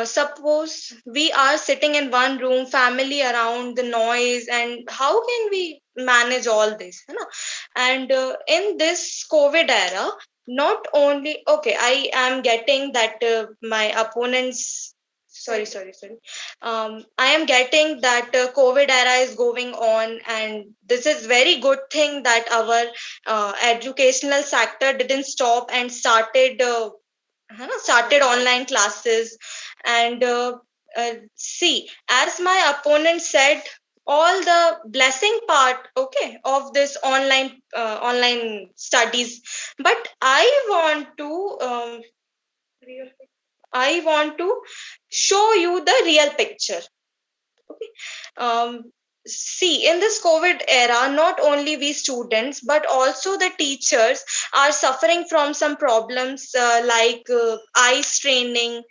Suppose we are sitting in one room, family around, the noise, and how can we manage all this? You know? And in this COVID era, not only, okay, I am getting that my opponents, sorry. I am getting that COVID era is going on, and this is very good thing that our educational sector didn't stop and started online classes. And see, as my opponent said, all the blessing part, okay, of this online studies, but I want to show you the real picture. Okay. See, in this COVID era, not only we students, but also the teachers are suffering from some problems like eye straining,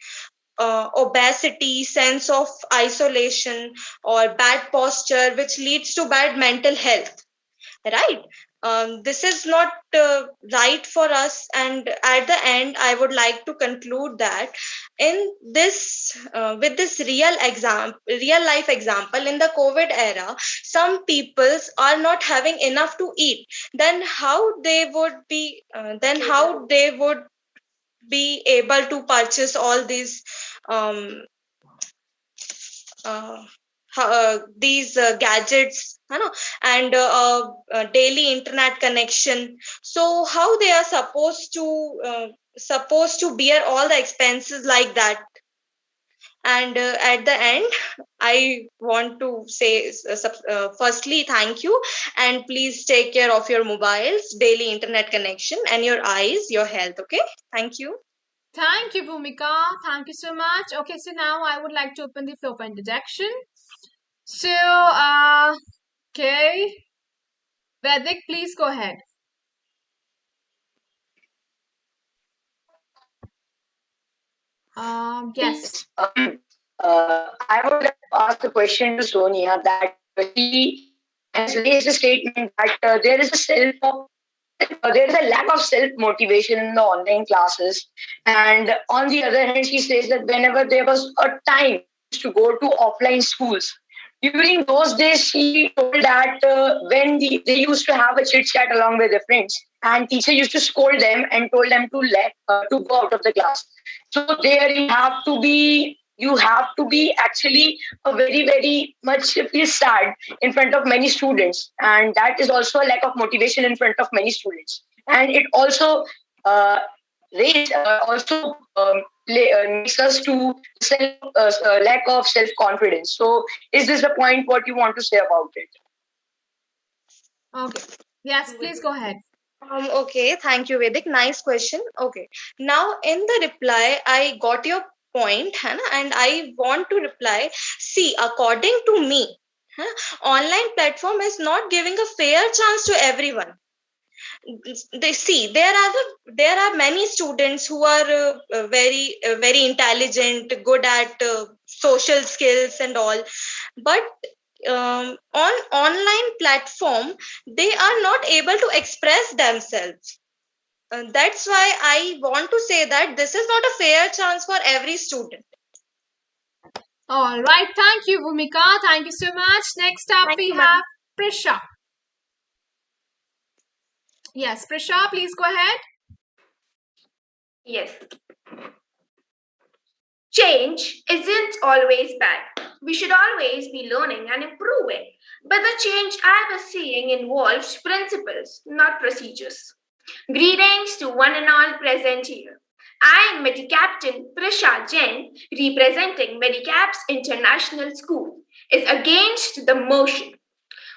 obesity, sense of isolation, or bad posture, which leads to bad mental health. Right? This is not right for us. And at the end, I would like to conclude that in this, with this real life example, in the COVID era, some peoples are not having enough to eat. Then how they would be? Able to purchase all these these gadgets, you know, and daily internet connection. So how they are supposed to bear all the expenses like that? And at the end, I want to say, firstly, thank you, and please take care of your mobiles, daily internet connection, and your eyes, your health. Okay, thank you. Thank you, Bhumika. Thank you so much. Okay, so now I would like to open the floor for interjection. So, okay, Vedic, please go ahead. Yes. I would like to ask a question to Sonia, that she has raised a statement that there is a lack of self motivation in the online classes, and on the other hand, she says that whenever there was a time to go to offline schools, During those days, she told that when they used to have a chit chat along with their friends, and teacher used to scold them and told them to go out of the class. So there you have to be actually a very much feel sad in front of many students, and that is also a lack of motivation in front of many students, and it also uh, also makes us to lack of self confidence. So, is this the point? What you want to say about it? Okay. Yes, please go ahead. Okay, thank you, Vedic. Nice question. Okay, now in the reply, I got your point, Hannah, and I want to reply. See, according to me, online platform is not giving a fair chance to everyone. They see there are many students who are very intelligent, good at social skills and all, but on online platform they are not able to express themselves. That's why I want to say that this is not a fair chance for every student. All right, thank you, Bhumika. Thank you so much. Next up, we have Prisha. Yes, Prisha, please go ahead. Yes. Change isn't always bad. We should always be learning and improving. But the change I was seeing involves principles, not procedures. Greetings to one and all present here. I am Medicaptain Prisha Jain, representing Medicaps International School, is against the motion.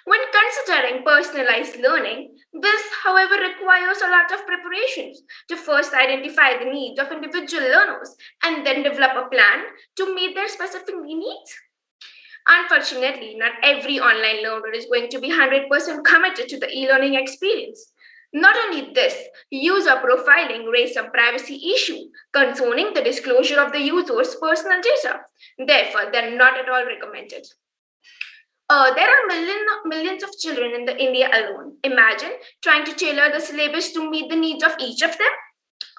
When considering personalized learning, this, however, requires a lot of preparations to first identify the needs of individual learners and then develop a plan to meet their specific needs. Unfortunately, not every online learner is going to be 100% committed to the e-learning experience. Not only this, user profiling raised some privacy issue concerning the disclosure of the user's personal data. Therefore, they're not at all recommended. There are millions of children in the India alone. Imagine trying to tailor the syllabus to meet the needs of each of them.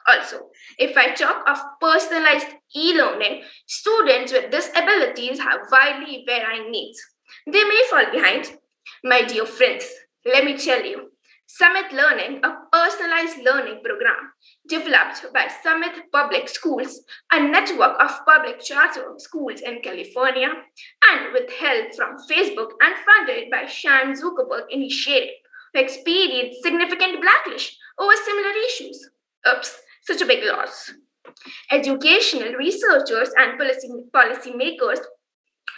Also, if I talk of personalized e-learning, students with disabilities have widely varying needs. They may fall behind. My dear friends, let me tell you, Summit Learning, a personalized learning program developed by Summit Public Schools, a network of public charter schools in California, and with help from Facebook and funded by Shan Zuckerberg Initiative, who experienced significant backlash over similar issues. Oops, such a big loss. Educational researchers and policymakers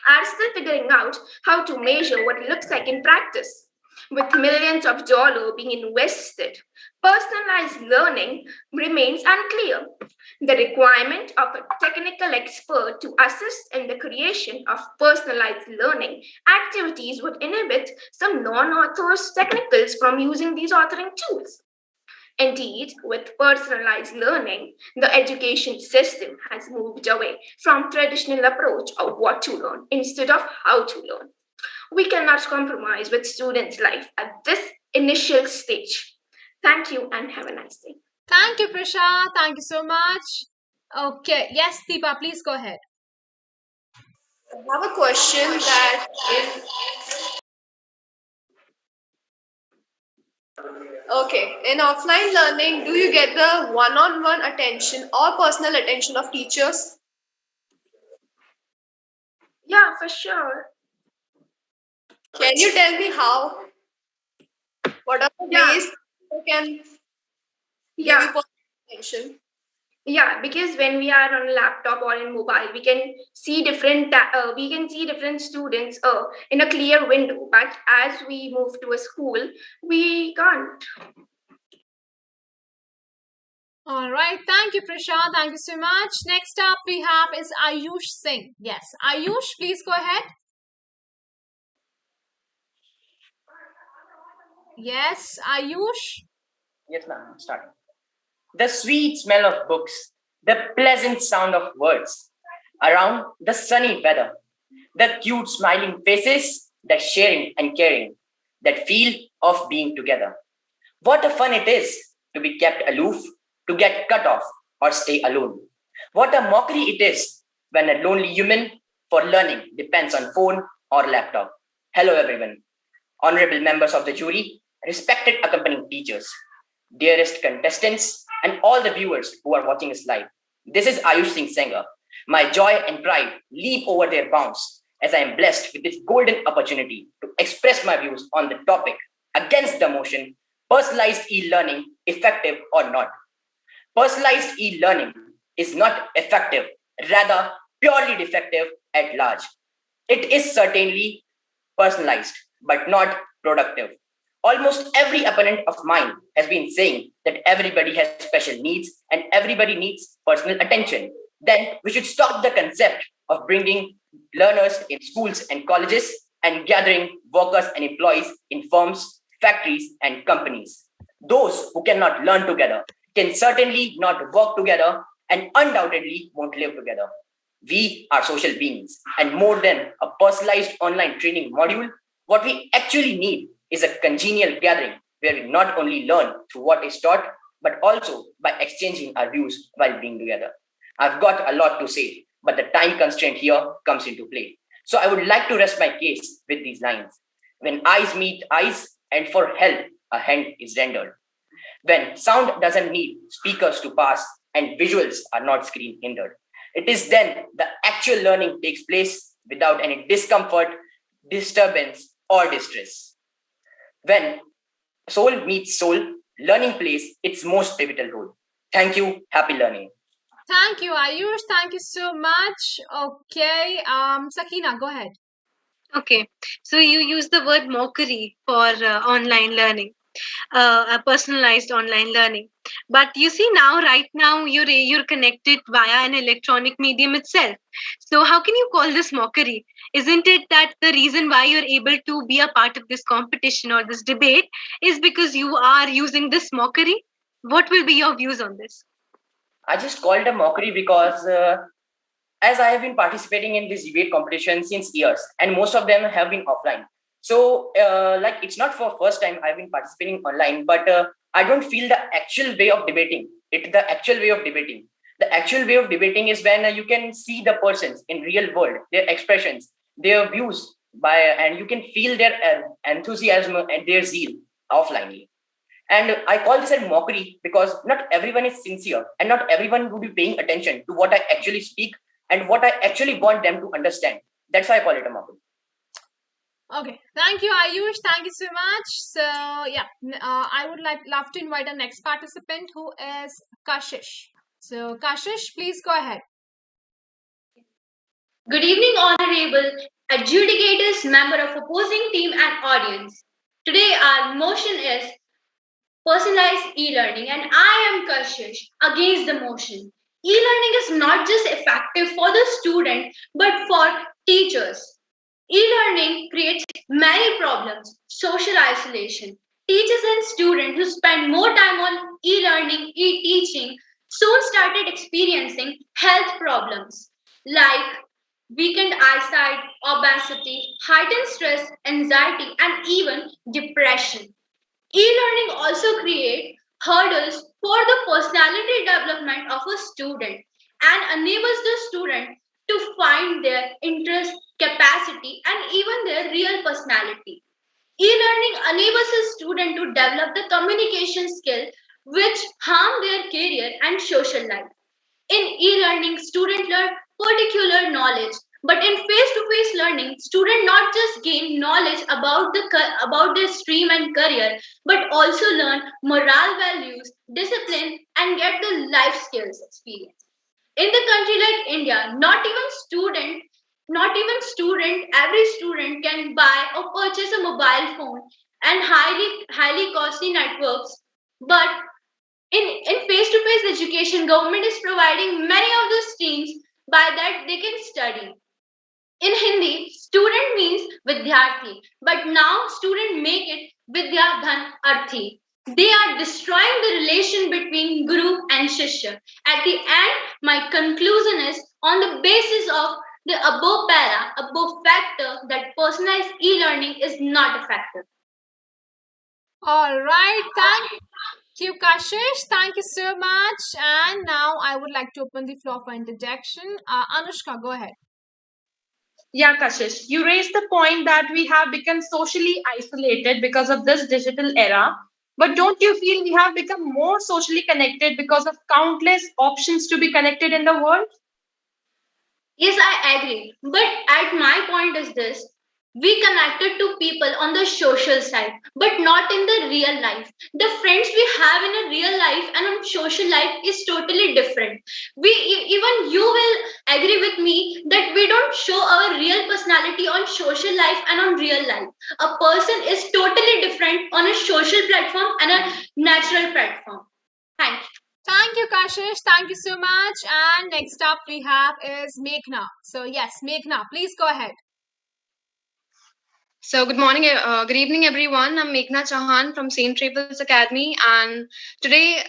are still figuring out how to measure what it looks like in practice. With millions of dollars being invested, personalized learning remains unclear. The requirement of a technical expert to assist in the creation of personalized learning activities would inhibit some non-authors technicals from using these authoring tools. Indeed, with personalized learning, the education system has moved away from traditional approach of what to learn instead of how to learn. We cannot compromise with students' life at this initial stage. Thank you and have a nice day. Thank you, Prisha. Thank you so much. Okay, yes, Deepa, please go ahead. I have a question that is okay. In offline learning, do you get the one-on-one attention or personal attention of teachers? Yeah, for sure. Can you tell me how? What are the ways you can give you personal attention? Yeah, because when we are on a laptop or in mobile, we can see different students in a clear window. But as we move to a school, we can't. All right, thank you, Prisha. Thank you so much. Next up, we have is Ayush Singh. Yes, Ayush, please go ahead. Yes, Ayush. Yes, ma'am. I'm starting. The sweet smell of books, the pleasant sound of words, around the sunny weather, the cute smiling faces, the sharing and caring, that feel of being together. What a fun it is to be kept aloof, to get cut off or stay alone. What a mockery it is when a lonely human for learning depends on phone or laptop. Hello, everyone. Honorable members of the jury, respected accompanying teachers, dearest contestants, and all the viewers who are watching us live. This is Ayush Singh Sengar. My joy and pride leap over their bounds as I am blessed with this golden opportunity to express my views on the topic against the motion, personalized e-learning, effective or not. Personalized e-learning is not effective, rather purely defective at large. It is certainly personalized, but not productive. Almost every opponent of mine has been saying that everybody has special needs and everybody needs personal attention. Then we should stop the concept of bringing learners in schools and colleges and gathering workers and employees in firms, factories, and companies. Those who cannot learn together can certainly not work together and undoubtedly won't live together. We are social beings, and more than a personalized online training module, what we actually need is a congenial gathering where we not only learn through what is taught, but also by exchanging our views while being together. I've got a lot to say, but the time constraint here comes into play. So I would like to rest my case with these lines. When eyes meet eyes, and for help, a hand is rendered. When sound doesn't need speakers to pass, and visuals are not screen hindered. It is then the actual learning takes place without any discomfort, disturbance, or distress. When soul meets soul, learning plays its most pivotal role. Thank you. Happy learning. Thank you, Ayush. Thank you so much. Okay, Sakina, go ahead. Okay, so you use the word mockery for online learning, a personalized online learning. But you see now, right now, you're connected via an electronic medium itself. So how can you call this mockery? Isn't it that the reason why you're able to be a part of this competition or this debate is because you are using this mockery? What will be your views on this? I just called a mockery because as I have been participating in this debate competition since years, and most of them have been offline. So, like, it's not for first time I've been participating online, but I don't feel the actual way of debating. The actual way of debating. The actual way of debating is when you can see the persons in real world, their expressions, their views, and you can feel their enthusiasm and their zeal offline. And I call this a mockery because not everyone is sincere and not everyone would be paying attention to what I actually speak and what I actually want them to understand. That's why I call it a mockery. Okay, thank you, Ayush. Thank you so much. So, yeah, I would love to invite our next participant, who is Kashish. So, Kashish, please go ahead. Good evening, honorable adjudicators, member of opposing team and audience. Today our motion is personalized e-learning, and I am Kashish against the motion. E-learning is not just effective for the student but for teachers. E-learning creates many problems: social isolation. Teachers and students who spend more time on e-learning, e-teaching soon started experiencing health problems like weakened eyesight, obesity, heightened stress, anxiety, and even depression. E-learning also creates hurdles for the personality development of a student and enables the student to find their interest, capacity, and even their real personality. E-learning enables a student to develop the communication skill which harm their career and social life. In e-learning, students learn particular knowledge, but in face-to-face learning, students not just gain knowledge about about their stream and career, but also learn moral values, discipline, and get the life skills experience. In the country like India, every student can buy or purchase a mobile phone and highly costly networks, but in face-to-face education, government is providing many of the streams by that they can study. In Hindi, student means Vidhyarthi, but now student make it Vidyadhan Arthi. They are destroying the relation between Guru and Shishya. At the end, my conclusion is on the basis of the above factor, that personalized e-learning is not effective. All right, thank you, Kashish. Thank you so much. And now I would like to open the floor for interjection. Anushka, go ahead. Yeah, Kashish, you raised the point that we have become socially isolated because of this digital era. But don't you feel we have become more socially connected because of countless options to be connected in the world? Yes, I agree. But at my point is this: we connected to people on the social side, but not in the real life. The friends we have in a real life and on social life is totally different. Even you will agree with me that we don't show our real personality on social life and on real life. A person is totally different on a social platform and a natural platform. Thank you. Thank you, Kashish. Thank you so much. And next up we have is Meghna. So yes, Meghna, please go ahead. So good evening, everyone. I'm Meghna Chouhan from St. Trapels Academy, and today,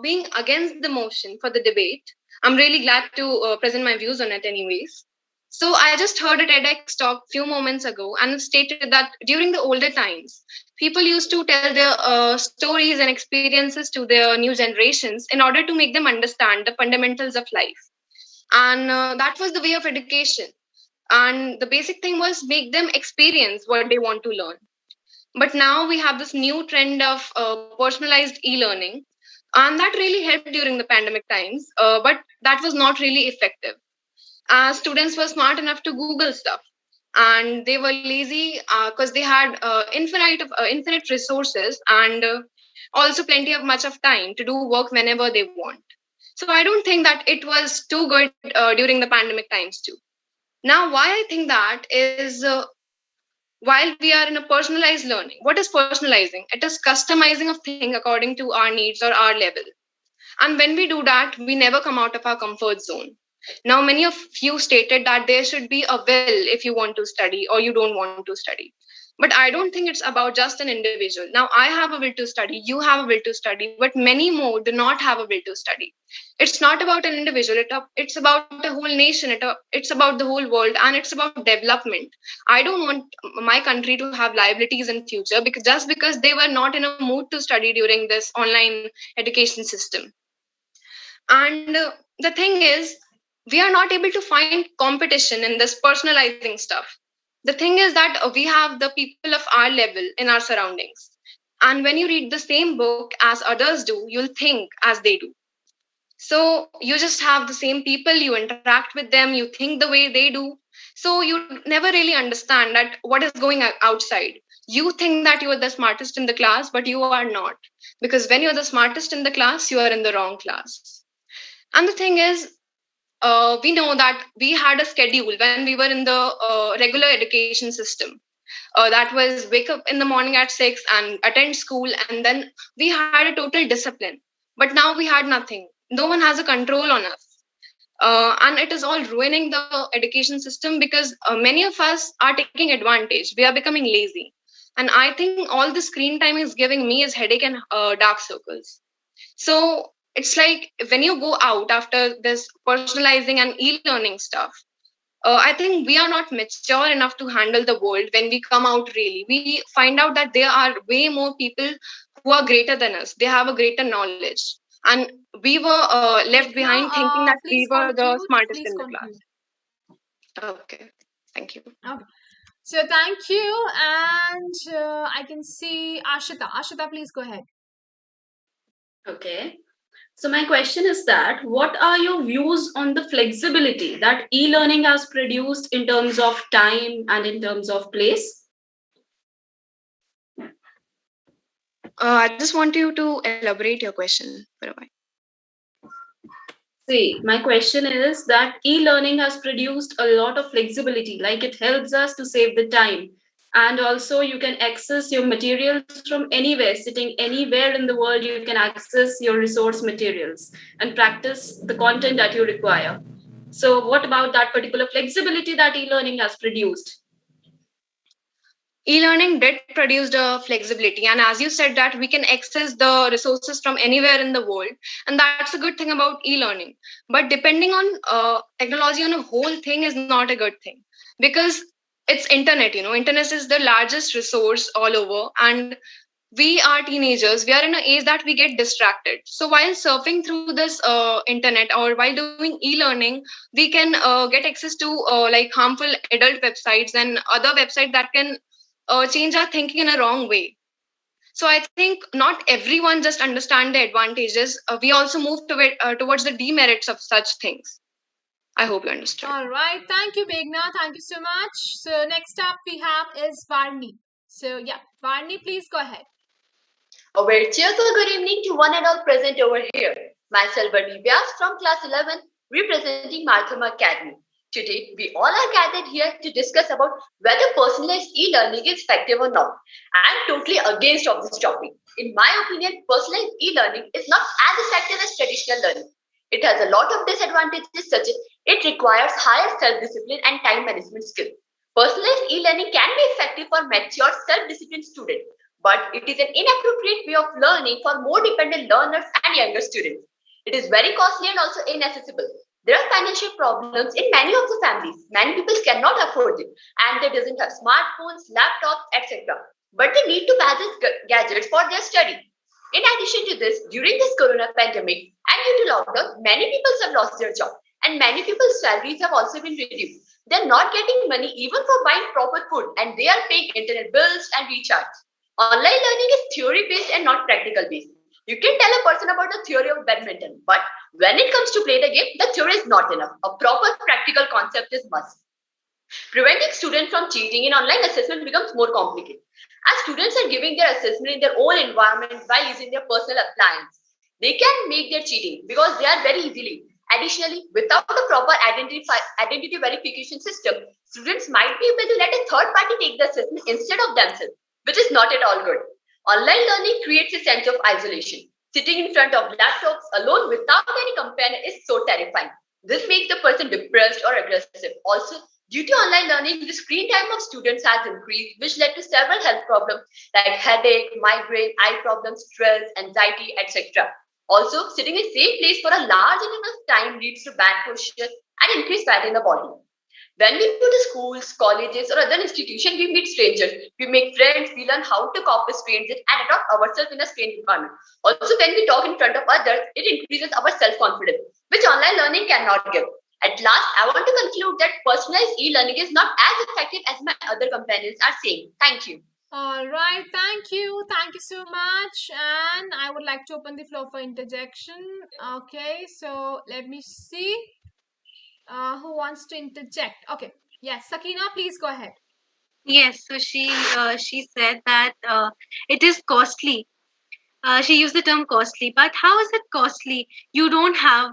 being against the motion for the debate, I'm really glad to present my views on it, anyways. So I just heard a TEDx talk few moments ago, and it stated that during the older times, people used to tell their stories and experiences to their new generations in order to make them understand the fundamentals of life, and that was the way of education, and the basic thing was make them experience what they want to learn. But now we have this new trend of personalized e-learning, and that really helped during the pandemic times, but that was not really effective. Students were smart enough to Google stuff, and they were lazy because they had infinite resources, and also plenty of much of time to do work whenever they want. So I don't think that it was too good during the pandemic times too. Now, why I think that is, while we are in a personalized learning, what is personalizing? It is customizing of thing according to our needs or our level. And when we do that, we never come out of our comfort zone. Now, many of you stated that there should be a will if you want to study or you don't want to study. But I don't think it's about just an individual. Now, I have a will to study, you have a will to study, but many more do not have a will to study. It's not about an individual, it's about a whole nation, it's about the whole world, and it's about development. I don't want my country to have liabilities in future because just because they were not in a mood to study during this online education system. And the thing is, we are not able to find competition in this personalizing stuff. The thing is that we have the people of our level in our surroundings. And when you read the same book as others do, you'll think as they do. So you just have the same people, you interact with them, you think the way they do. So you never really understand that what is going outside. You think that you are the smartest in the class, but you are not. Because when you're the smartest in the class, you are in the wrong class. And the thing is, we know that we had a schedule when we were in the regular education system. That was wake up in the morning at 6 and attend school, and then we had a total discipline. But now we had nothing. No one has a control on us. And it is all ruining the education system because many of us are taking advantage. We are becoming lazy. And I think all the screen time is giving me is headache and dark circles. So it's like when you go out after this personalizing and e-learning stuff, I think we are not mature enough to handle the world when we come out really. We find out that there are way more people who are greater than us. They have a greater knowledge. And we were left behind thinking that we were the smartest in the class. Okay, thank you. Okay. So thank you. And I can see Ashita. Ashita, please go ahead. Okay. So my question is that what are your views on the flexibility that e-learning has produced in terms of time and in terms of place? I just want you to elaborate your question for a while. See, my question is that e-learning has produced a lot of flexibility, like it helps us to save the time. And also you can access your materials from anywhere, sitting anywhere in the world, you can access your resource materials and practice the content that you require. So what about that particular flexibility that e-learning has produced? E-learning did produce the flexibility, and as you said that we can access the resources from anywhere in the world, and that's a good thing about e-learning. But depending on technology on a whole thing is not a good thing, because it's internet. Internet is the largest resource all over, and we are teenagers. We are in an age that we get distracted. So while surfing through this internet or while doing e-learning, we can get access to like harmful adult websites and other websites that can change our thinking in a wrong way. So I think not everyone just understand the advantages. We also move towards the demerits of such things. I hope you understand. All right. Thank you, Meghna. Thank you so much. So next up we have is Varni. So yeah, Varni, please go ahead. A very cheerful good evening to one and all present over here. Myself, Vyas from class 11, representing Marthoma Academy. Today, we all are gathered here to discuss about whether personalized e-learning is effective or not. I am totally against of this topic. In my opinion, personalized e-learning is not as effective as traditional learning. It has a lot of disadvantages such as it requires higher self-discipline and time management skill. Personalized e-learning can be effective for mature, self-disciplined students, but it is an inappropriate way of learning for more dependent learners and younger students. It is very costly and also inaccessible. There are financial problems in many of the families. Many people cannot afford it and they doesn't have smartphones, laptops, etc. But they need to buy these gadgets for their study. In addition to this, during this corona pandemic and due to lockdown, many people have lost their job and many people's salaries have also been reduced. They're not getting money even for buying proper food and they are paying internet bills and recharge. Online learning is theory based and not practical based. You can tell a person about the theory of badminton, but when it comes to play the game, the theory is not enough. A proper practical concept is must. Preventing students from cheating in online assessment becomes more complicated. As students are giving their assessment in their own environment by using their personal appliance, they can make their cheating because they are very easily. Additionally, without a proper identity verification system, students might be able to let a third party take the assessment instead of themselves, which is not at all good. Online learning creates a sense of isolation. Sitting in front of laptops alone without any companion is so terrifying. This makes the person depressed or aggressive. Also, due to online learning, the screen time of students has increased, which led to several health problems like headache, migraine, eye problems, stress, anxiety, etc. Also, sitting in the same place for a large amount of time leads to bad posture and increased fat in the body. When we go to schools, colleges, or other institutions, we meet strangers. We make friends, we learn how to cope with strangers and adopt ourselves in a strange environment. Also, when we talk in front of others, it increases our self-confidence, which online learning cannot give. At last, I want to conclude that personalized e-learning is not as effective as my other companions are saying. Thank you. All right, thank you. Thank you so much. And I would like to open the floor for interjection. Okay, so let me see. Who wants to interject? Okay, yes, Sakina, please go ahead. Yes, so she said that it is costly. She used the term costly, but how is it costly? You don't have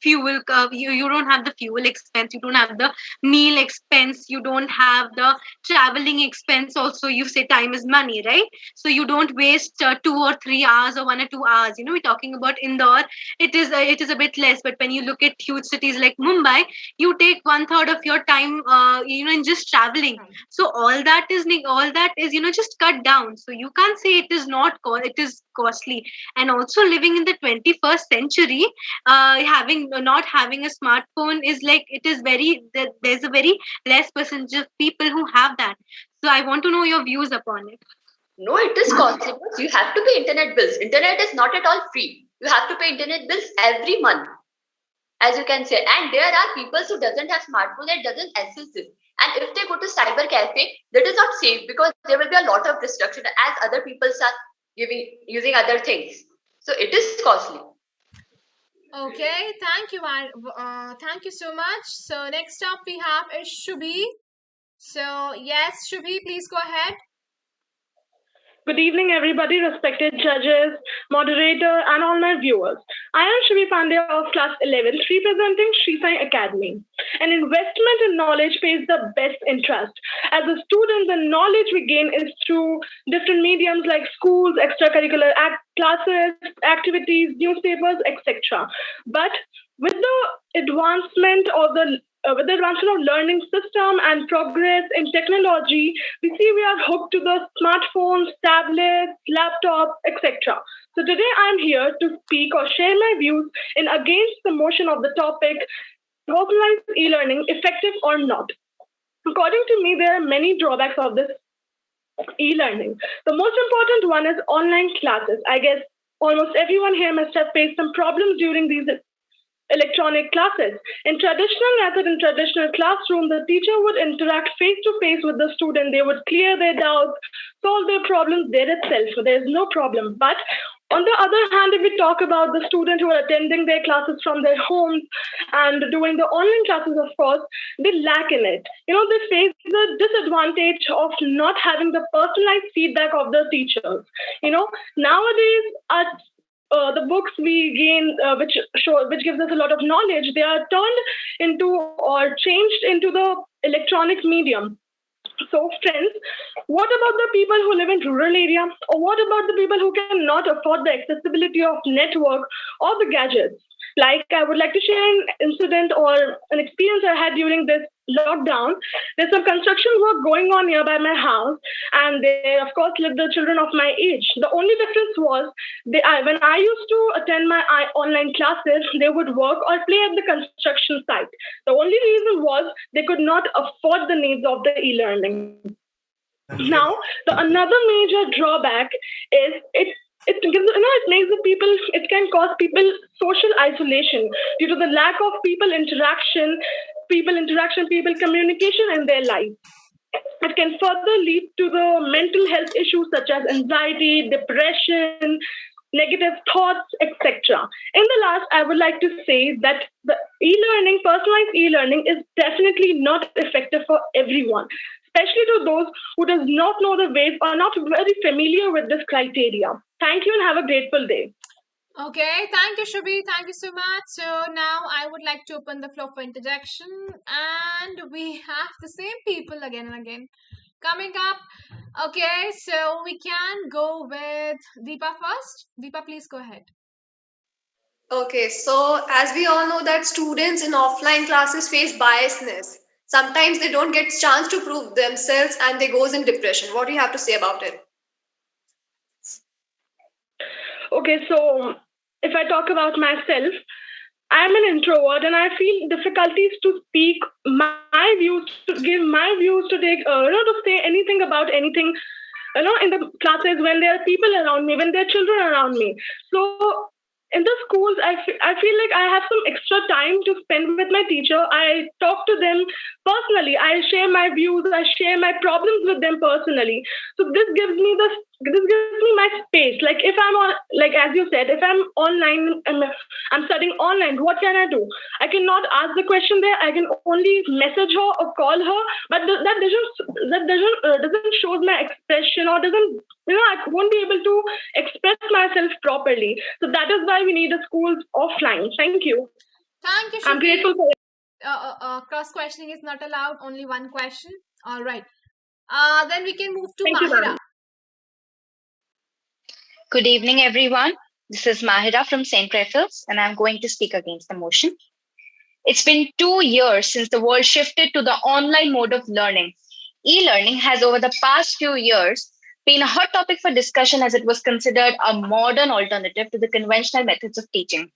fuel. You don't have the fuel expense. You don't have the meal expense. You don't have the traveling expense. Also, you say time is money, right? So you don't waste 2 or 3 hours or 1 or 2 hours. You know, we're talking about Indore. It is a bit less, but when you look at huge cities like Mumbai, you take 1/3 of your time, in just traveling. So all that is just cut down. So you can't say it is not. It is costly. And also living in the 21st century, not having a smartphone is like it is there's a very less percentage of people who have that. So I want to know your views upon it. No, it is costly because you have to pay internet bills. Internet is not at all free. You have to pay internet bills every month, as you can say. And there are people who doesn't have smartphone that doesn't access it. And if they go to cyber cafe, that is not safe because there will be a lot of destruction as other people are using other things. So it is costly. Okay, thank you. Thank you so much. So next up we have is Shubhi. So yes, Shubhi, please go ahead. Good evening, everybody, respected judges, moderator, and all my viewers. I am Shri Pandey of class 11th, representing Shri Academy. An investment in knowledge pays the best interest. As a student, the knowledge we gain is through different mediums like schools, extracurricular classes, activities, newspapers, etc. But with the advancement of learning system and progress in technology, we see we are hooked to the smartphones, tablets, laptops, etc. So today I'm here to speak or share my views in against the motion of the topic, personalized e-learning, effective or not. According to me, there are many drawbacks of this e-learning. The most important one is online classes. I guess almost everyone here must have faced some problems during these electronic classes. In traditional method, in traditional classroom, the teacher would interact face to face with the student. They would clear their doubts, solve their problems there itself. So there's no problem. But on the other hand, if we talk about the students who are attending their classes from their homes and doing the online classes, of course, they lack in it. They face the disadvantage of not having the personalized feedback of the teachers. Nowadays, the books we gain, which gives us a lot of knowledge, they are turned into or changed into the electronic medium. So, friends, what about the people who live in rural area, or what about the people who cannot afford the accessibility of network or the gadgets? Like, I would like to share an incident or an experience I had during this lockdown. There's some construction work going on nearby my house, and they, of course, live the children of my age. The only difference was when I used to attend my online classes, they would work or play at the construction site. The only reason was they could not afford the needs of the e-learning. Now, another major drawback is it gives, it makes the people, it can cause people social isolation due to the lack of people interaction, people communication in their life. It can further lead to the mental health issues such as anxiety, depression, negative thoughts, etc. In the last, I would like to say that the e-learning, personalized e-learning, is definitely not effective for everyone, especially to those who does not know the ways or not very familiar with this criteria. Thank you and have a grateful day. Okay, thank you, Shri. Thank you so much. So now I would like to open the floor for interjection, and we have the same people again and again coming up. Okay, so we can go with Deepa first. Deepa, please go ahead. Okay, so as we all know that students in offline classes face biasness. Sometimes they don't get chance to prove themselves and they goes in depression. What do you have to say about it? Okay, so if I talk about myself, I'm an introvert and I feel difficulties to speak my views, to give my views, to take, to say anything about anything, in the classes when there are people around me, when there are children around me. So in the schools, I feel like I have some extra time to spend with my teacher. I talk to them personally. I share my views. I share my problems with them personally. So this gives me my space. Like if I'm on, like as you said, if I'm online and I'm studying online, what can I do? I cannot ask the question there. I can only message her or call her. But that doesn't show my expression, or doesn't, I won't be able to express myself properly. So that is why we need a schools offline. Thank you. Thank you, Shri. I'm grateful for it. Cross questioning is not allowed. Only one question. All right. Then we can move to Thank Mahira. You, good evening, everyone. This is Mahira from St. Raphael's, and I'm going to speak against the motion. It's been 2 years since the world shifted to the online mode of learning. E-learning has, over the past few years, been a hot topic for discussion as it was considered a modern alternative to the conventional methods of teaching.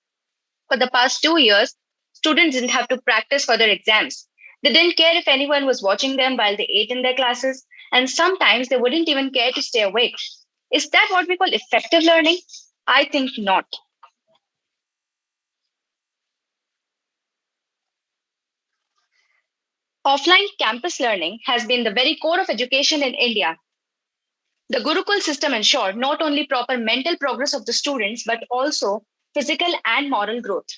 For the past 2 years, students didn't have to practice for their exams. They didn't care if anyone was watching them while they ate in their classes, and sometimes they wouldn't even care to stay awake. Is that what we call effective learning? I think not. Offline campus learning has been the very core of education in India. The Gurukul system ensured not only proper mental progress of the students, but also physical and moral growth.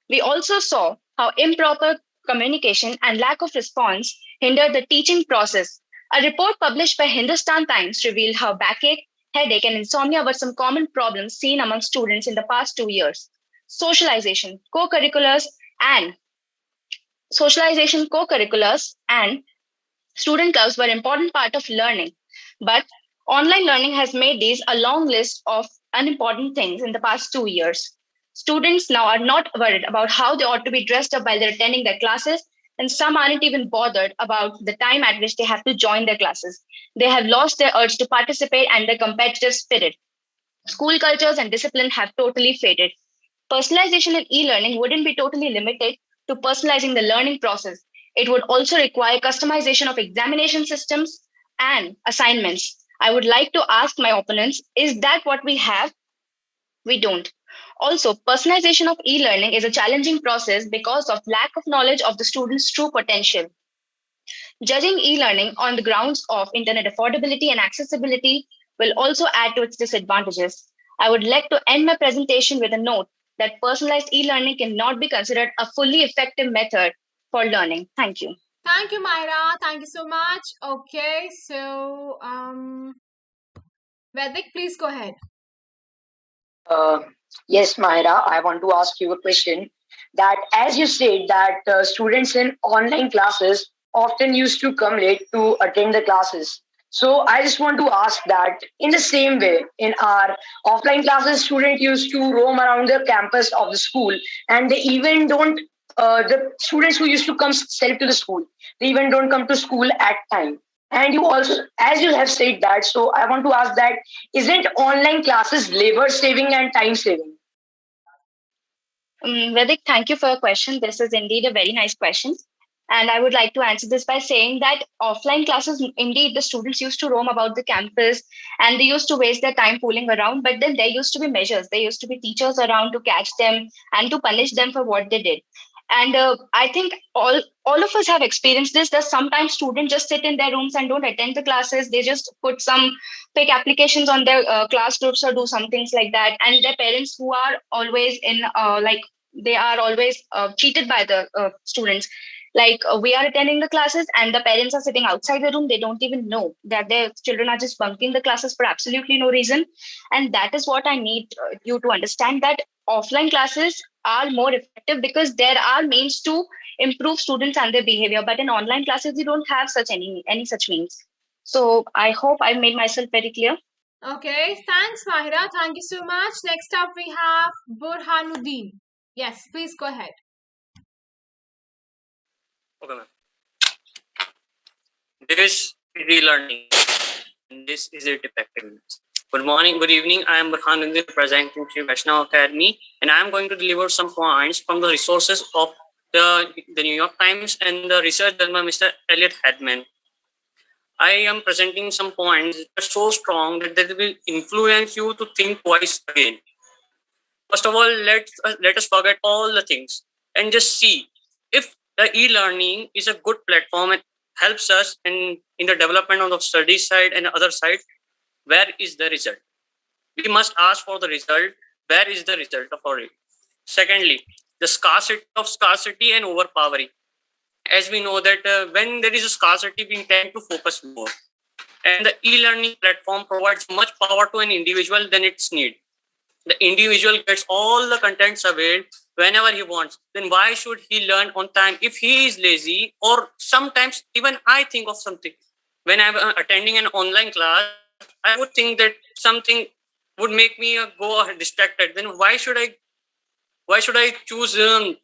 We also saw how improper communication and lack of response hindered the teaching process. A report published by Hindustan Times revealed how backache, headache, and insomnia were some common problems seen among students in the past 2 years. Socialization, co-curriculars, and student clubs were an important part of learning. But online learning has made these a long list of unimportant things in the past 2 years. Students now are not worried about how they ought to be dressed up while they're attending their classes, and some aren't even bothered about the time at which they have to join their classes. They have lost their urge to participate and their competitive spirit. School cultures and discipline have totally faded. Personalization in e-learning wouldn't be totally limited to personalizing the learning process. It would also require customization of examination systems and assignments. I would like to ask my opponents, is that what we have? We don't. Also, personalization of e-learning is a challenging process because of lack of knowledge of the student's true potential. Judging e-learning on the grounds of internet affordability and accessibility will also add to its disadvantages. I would like to end my presentation with a note that personalized e-learning cannot be considered a fully effective method for learning. Thank you. Thank you, Myra. Thank you so much. Okay, so Vedic, please go ahead. Yes, Myra, I want to ask you a question. That as you said that students in online classes often used to come late to attend the classes. So I just want to ask that in the same way, in our offline classes, students used to roam around the campus of the school, and they even don't. The students who used to come self to the school, they even don't come to school at time. And you also, as you have said that, so I want to ask that isn't online classes labor saving and time saving? Vedic, thank you for your question. This is indeed a very nice question. And I would like to answer this by saying that offline classes, indeed, the students used to roam about the campus and they used to waste their time fooling around. But then there used to be measures. There used to be teachers around to catch them and to punish them for what they did. And I think all of us have experienced this, that sometimes students just sit in their rooms and don't attend the classes. They just put some fake applications on their class groups or do some things like that. And their parents, who are always in they are always cheated by the students. We are attending the classes and the parents are sitting outside the room. They don't even know that their children are just bunking the classes for absolutely no reason. And that is what I need you to understand, that offline classes are more effective because there are means to improve students and their behavior. But in online classes, you don't have such any such means. So I hope I made myself very clear. Okay, thanks, Mahira. Thank you so much. Next up, we have Burhanuddin. Yes, please go ahead. Okay, ma'am. This is relearning. This is it effectiveness. Good morning, good evening. I am Burhanuddin, representing Shri Vaishnav Academy, and I am going to deliver some points from the resources of the New York Times and the research done by Mr. Elliot Hadman. I am presenting some points that are so strong that they will influence you to think twice again. First of all, let us forget all the things and just see if the e-learning is a good platform and helps us in the development of the study side and other side. Where is the result? We must ask for the result. Where is the result of our it? Secondly, the scarcity and overpowering. As we know that when there is a scarcity, we tend to focus more. And the e-learning platform provides much power to an individual than its need. The individual gets all the contents available whenever he wants. Then why should he learn on time if he is lazy? Or sometimes even I think of something. When I'm attending an online class, I would think that something would make me go distracted. Then why should I choose to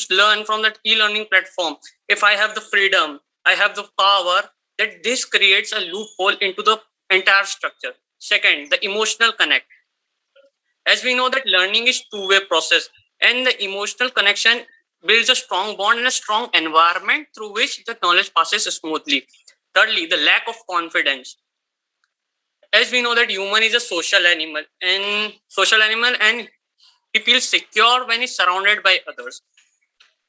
learn from that e-learning platform if I have the freedom, I have the power? That this creates a loophole into the entire structure. Second, the emotional connect. As we know that learning is two-way process, and the emotional connection builds a strong bond and a strong environment through which the knowledge passes smoothly. Thirdly, the lack of confidence. As we know that human is a social animal and he feels secure when he's surrounded by others.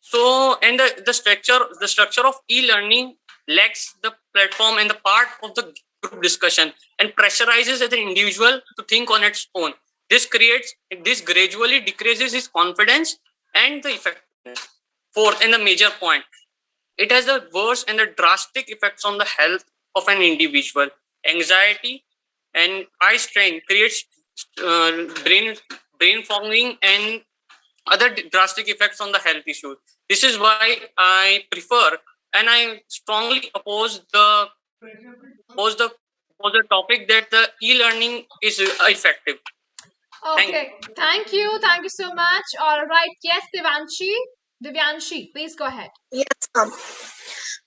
So, and the structure of e-learning lacks the platform and the part of the group discussion and pressurizes the individual to think on its own. This gradually decreases his confidence and the effectiveness. Fourth, and the major point, it has the worst and the drastic effects on the health of an individual. Anxiety and eye strain creates brain fogging and other drastic effects on the health issues. This is why I prefer and I strongly oppose the topic that the e-learning is effective. Okay, thank you so much. All right, yes, Divyanshi, please go ahead. Yes,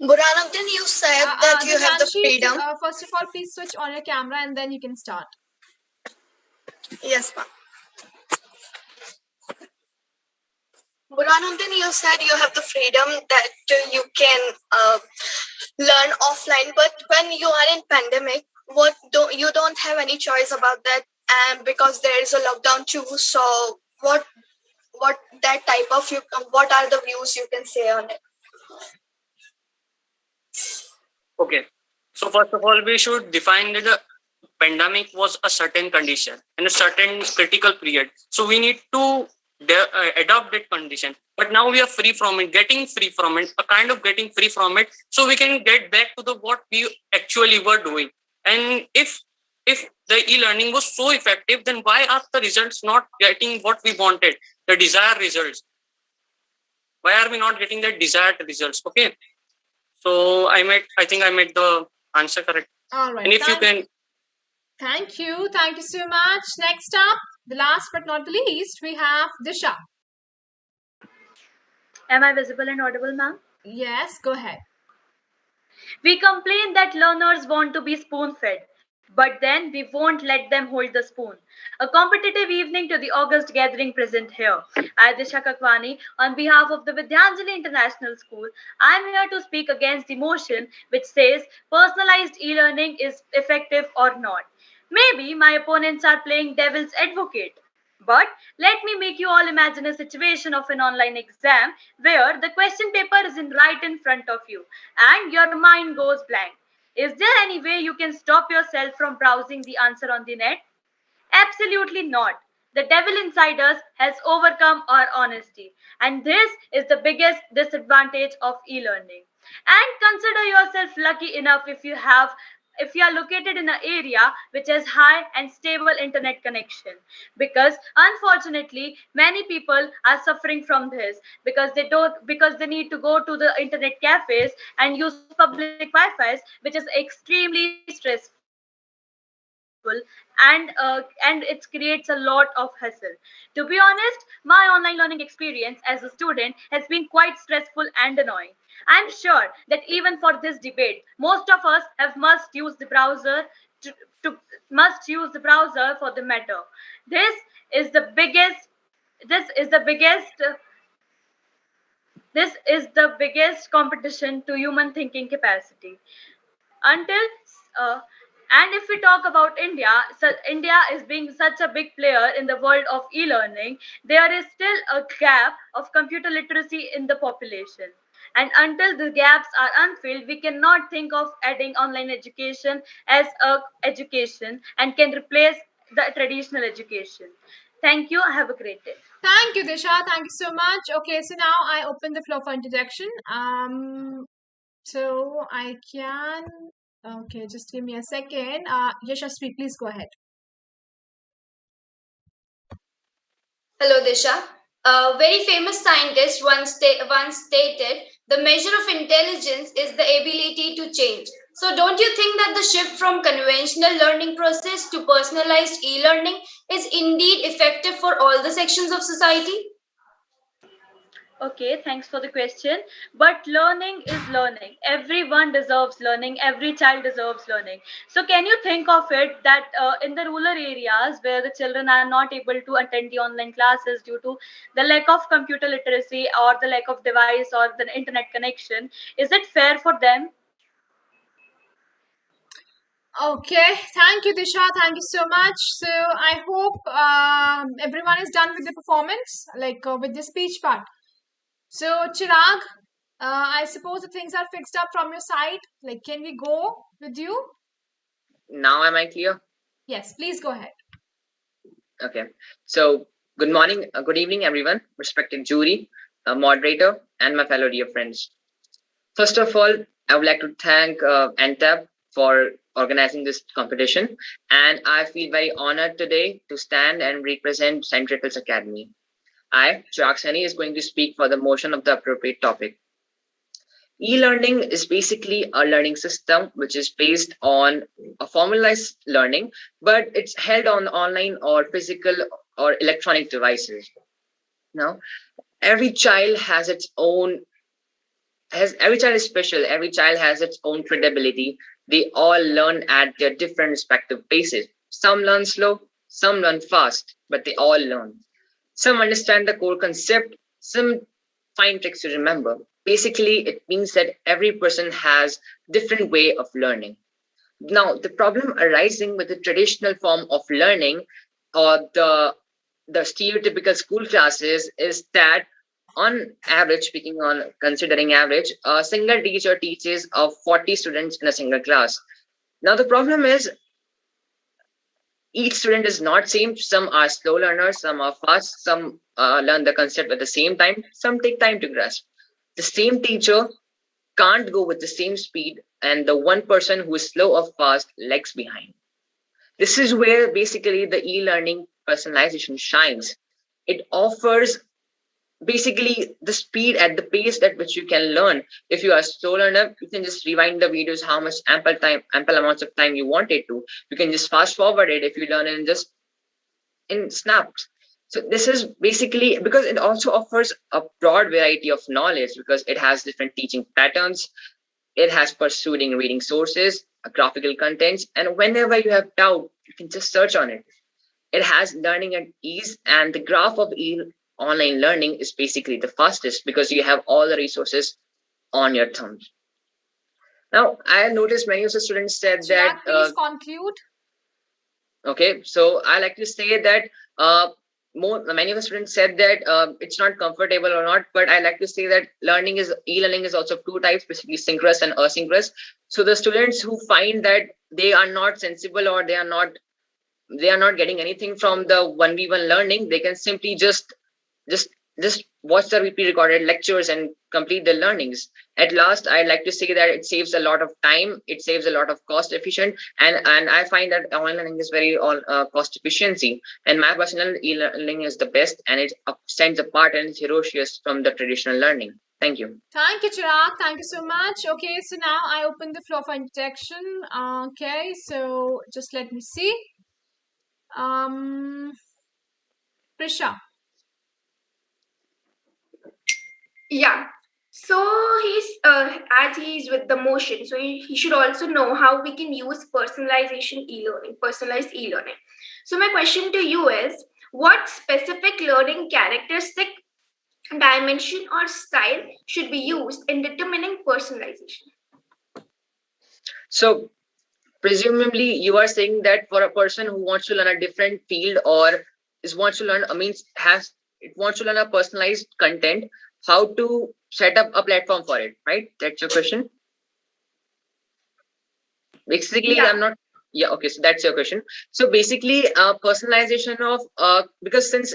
Burhanuddin, you said that you have the freedom. First of all, please switch on your camera and then you can start. Yes, ma'am. Burhanuddin, you said you have the freedom that you can learn offline. But when you are in pandemic, you don't have any choice about that, and because there is a lockdown too. So what that type of what are the views you can say on it? Okay. So first of all, we should define that the pandemic was a certain condition and a certain critical period. So we need to adopt that condition. But now we are free from it, getting free from it, a kind of getting free from it, so we can get back to the what we actually were doing. And if the e-learning was so effective, then why are the results not getting what we wanted, the desired results? Why are we not getting the desired results? Okay. So I think I made the answer correct. All right. And if you can. Thank you. Thank you so much. Next up, the last but not the least, we have Disha. Am I visible and audible, ma'am? Yes, go ahead. We complain that learners want to be spoon-fed, but then we won't let them hold the spoon. A competitive evening to the August gathering present here. I, Disha Kakwani, on behalf of the Vidhyalaya International School, I am here to speak against the motion which says personalized e-learning is effective or not. Maybe my opponents are playing devil's advocate. But let me make you all imagine a situation of an online exam where the question paper is right in front of you and your mind goes blank. Is there any way you can stop yourself from browsing the answer on the net? Absolutely not. The devil inside us has overcome our honesty. And this is the biggest disadvantage of e-learning. And consider yourself lucky enough if you are located in an area which has high and stable internet connection, because unfortunately many people are suffering from this because they need to go to the internet cafes and use public wi-fi's, which is extremely stressful and it creates a lot of hassle. To be honest, my online learning experience as a student has been quite stressful and annoying. I'm sure that even for this debate, most of us have must use the browser for the matter. This is the biggest. This is the biggest competition to human thinking capacity. Until and if we talk about India, so India is being such a big player in the world of e-learning, there is still a gap of computer literacy in the population. And until the gaps are unfilled, we cannot think of adding online education as a education and can replace the traditional education. Thank you. Have a great day. Thank you, Disha. Thank you so much. Okay, so now I open the floor for interjection. So I can. Okay, just give me a second. Yashasvi, please go ahead. Hello, Disha. A very famous scientist once stated, the measure of intelligence is the ability to change. So don't you think that the shift from conventional learning process to personalized e-learning is indeed effective for all the sections of society? Okay, thanks for the question. But learning is learning. Everyone deserves learning. Every child deserves learning. So, can you think of it that in the rural areas where the children are not able to attend the online classes due to the lack of computer literacy or the lack of device or the internet connection, is it fair for them? Okay, thank you, Disha. Thank you so much. So I hope everyone is done with the performance, with the speech part. So Chirag, I suppose the things are fixed up from your side. Can we go with you? Now am I clear? Yes, please go ahead. Okay. So good morning, good evening, everyone, respected jury, moderator, and my fellow dear friends. First of all, I would like to thank Entab for organizing this competition, and I feel very honored today to stand and represent St. Triples Academy. I, Chirag Saini, is going to speak for the motion of the appropriate topic. E-learning is basically a learning system which is based on a formalized learning, but it's held on online or physical or electronic devices. Now, every child has its own, every child is special, every child has its own credibility. They all learn at their different respective paces. Some learn slow, some learn fast, but they all learn. Some understand the core concept, some find tricks to remember. basically it means that every person has different way of learning. Now, the problem arising with the traditional form of learning or the stereotypical school classes is that on average, speaking on considering average, a single teacher teaches 40 students in a single class. Now, the problem is each student is not same. Some are slow learners, some are fast, some learn the concept at the same time, some take time to grasp. The same teacher can't go with the same speed, and the one person who is slow or fast lags behind. This is where basically the e-learning personalization shines. It offers basically the speed at the pace at which you can learn. If you are a slow learner, you can just rewind the videos how much ample amounts of time you want it to. You can just fast forward it if you learn in just in snaps. So this is basically because it also offers a broad variety of knowledge because it has different teaching patterns. It has persuading reading sources, graphical contents, and whenever you have doubt, you can just search on it. It has learning at ease, and the graph of online learning is basically the fastest because you have all the resources on your thumbs. Now, I noticed many of the students said Chirag, that. Please conclude. Okay, so I like to say that many of the students said that it's not comfortable or not, but I like to say that e-learning is also of two types, basically synchronous and asynchronous. So the students who find that they are not sensible or they are not getting anything from the 1v1 learning, they can simply just watch the pre-recorded lectures and complete the learnings. At last, I like to say that it saves a lot of time, it saves a lot of cost efficient, and I find that online learning is very cost efficiency. And my personal e-learning is the best, and it stands apart and is ferocious from the traditional learning. Thank you. Thank you, Chirag. Thank you so much. Okay, so now I open the floor for interjection. Okay, so just let me see. Prisha. Yeah. So he's as he's with the motion, so he should also know how we can use personalized e-learning. So my question to you is, what specific learning characteristic, dimension, or style should be used in determining personalization? So presumably you are saying that for a person who wants to learn a different field or wants to learn wants to learn a personalized content, how to set up a platform for it, right? That's your question. Basically, yeah. Okay, so that's your question. So basically personalization of because since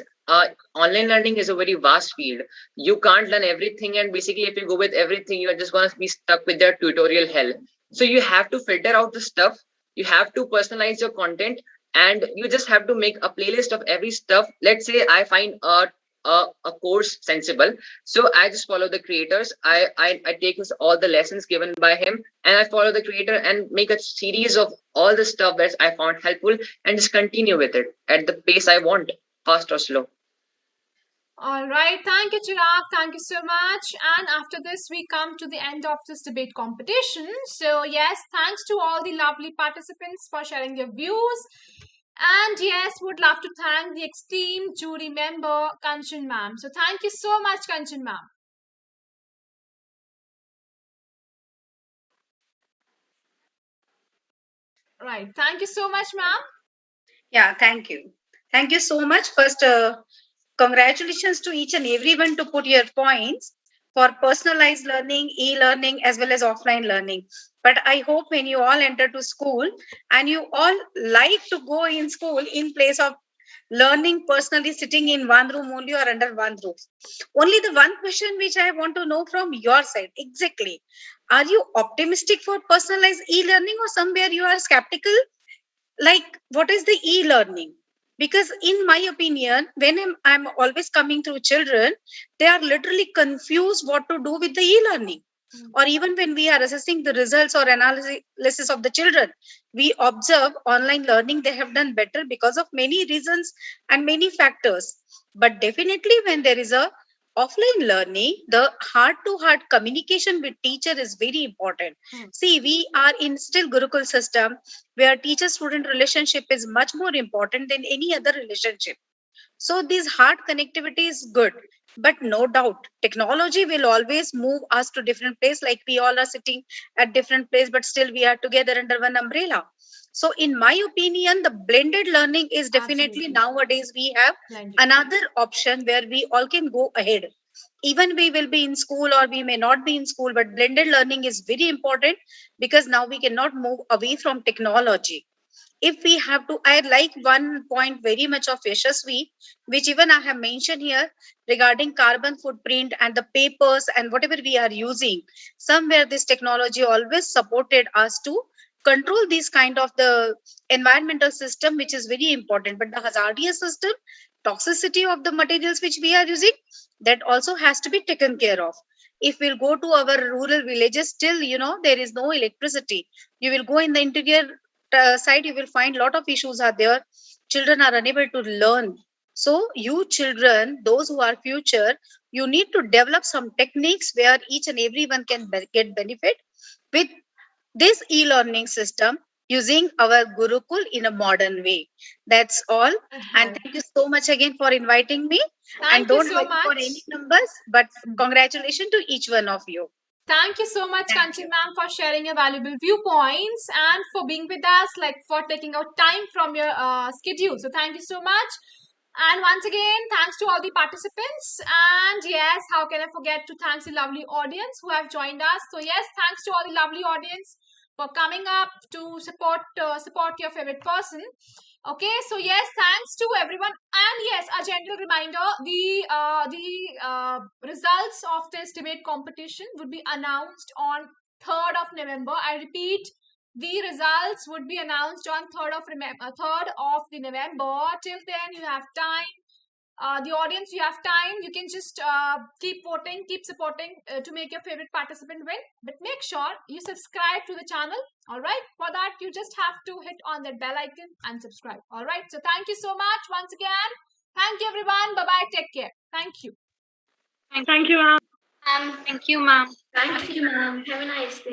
online learning is a very vast field, you can't learn everything, and basically if you go with everything, you're just going to be stuck with their tutorial hell. So you have to filter out the stuff, you have to personalize your content, and you just have to make a playlist of every stuff. Let's say I find a course sensible, so I just follow the creators. I take all the lessons given by him, and I follow the creator and make a series of all the stuff that I found helpful and just continue with it at the pace I want, fast or slow. All right, thank you, Chirag. Thank you so much. And after this, we come to the end of this debate competition. So yes, thanks to all the lovely participants for sharing your views. And yes, would love to thank the esteemed jury member, Kanchan ma'am. So thank you so much, Kanchan ma'am. Right. Thank you so much, ma'am. Yeah, thank you. Thank you so much. First, congratulations to each and everyone to put your points for personalized learning, e-learning, as well as offline learning. But I hope when you all enter to school and you all like to go in school in place of learning personally sitting in one room only or under one roof. Only the one question which I want to know from your side, exactly. Are you optimistic for personalized e-learning or somewhere you are skeptical? Like, what is the e-learning? Because in my opinion, when I'm always coming through children, they are literally confused what to do with the e-learning. Or even when we are assessing the results or analysis of the children, we observe online learning, they have done better because of many reasons and many factors. But definitely when there is a offline learning, the heart-to-heart communication with teacher is very important. See, we are in still Gurukul system where teacher-student relationship is much more important than any other relationship. So this heart connectivity is good. But no doubt, technology will always move us to different place. Like we all are sitting at different place, but still we are together under one umbrella. So in my opinion, the blended learning is definitely nowadays we have another option where we all can go ahead. Even we will be in school or we may not be in school, but blended learning is very important because now we cannot move away from technology. If we have to, I like one point very much of Yashasvi, which even I have mentioned here regarding carbon footprint and the papers and whatever we are using. Somewhere this technology always supported us to control this kind of the environmental system, which is very important. But the hazardous system, toxicity of the materials which we are using, that also has to be taken care of. If we'll go to our rural villages, still, there is no electricity. You will go in the interior side, you will find a lot of issues are there. Children are unable to learn. So you children, those who are future, you need to develop some techniques where each and everyone can get benefit with this e-learning system using our Gurukul in a modern way. That's all. And thank you so much again for inviting me. And Thank you don't so wait for much. any numbers, but congratulations to each one of you. Thank you so much, Kanchan ma'am, for sharing your valuable viewpoints and for being with us, like for taking out time from your schedule. So thank you so much. And once again, thanks to all the participants. And yes, how can I forget to thank the lovely audience who have joined us. So yes, thanks to all the lovely audience for coming up to support your favorite person. Okay, so yes, thanks to everyone. And yes, a gentle reminder, the results of this debate competition would be announced on 3rd of November. I repeat, the results would be announced on 3rd of the November. Till then, you have time. The audience, you have time. You can just keep voting, keep supporting to make your favorite participant win. But make sure you subscribe to the channel. All right. For that, you just have to hit on that bell icon and subscribe. All right. So thank you so much once again. Thank you, everyone. Bye bye. Take care. Thank you. Thank you, ma'am. Thank you, ma'am. Thank you, ma'am. Have a nice day.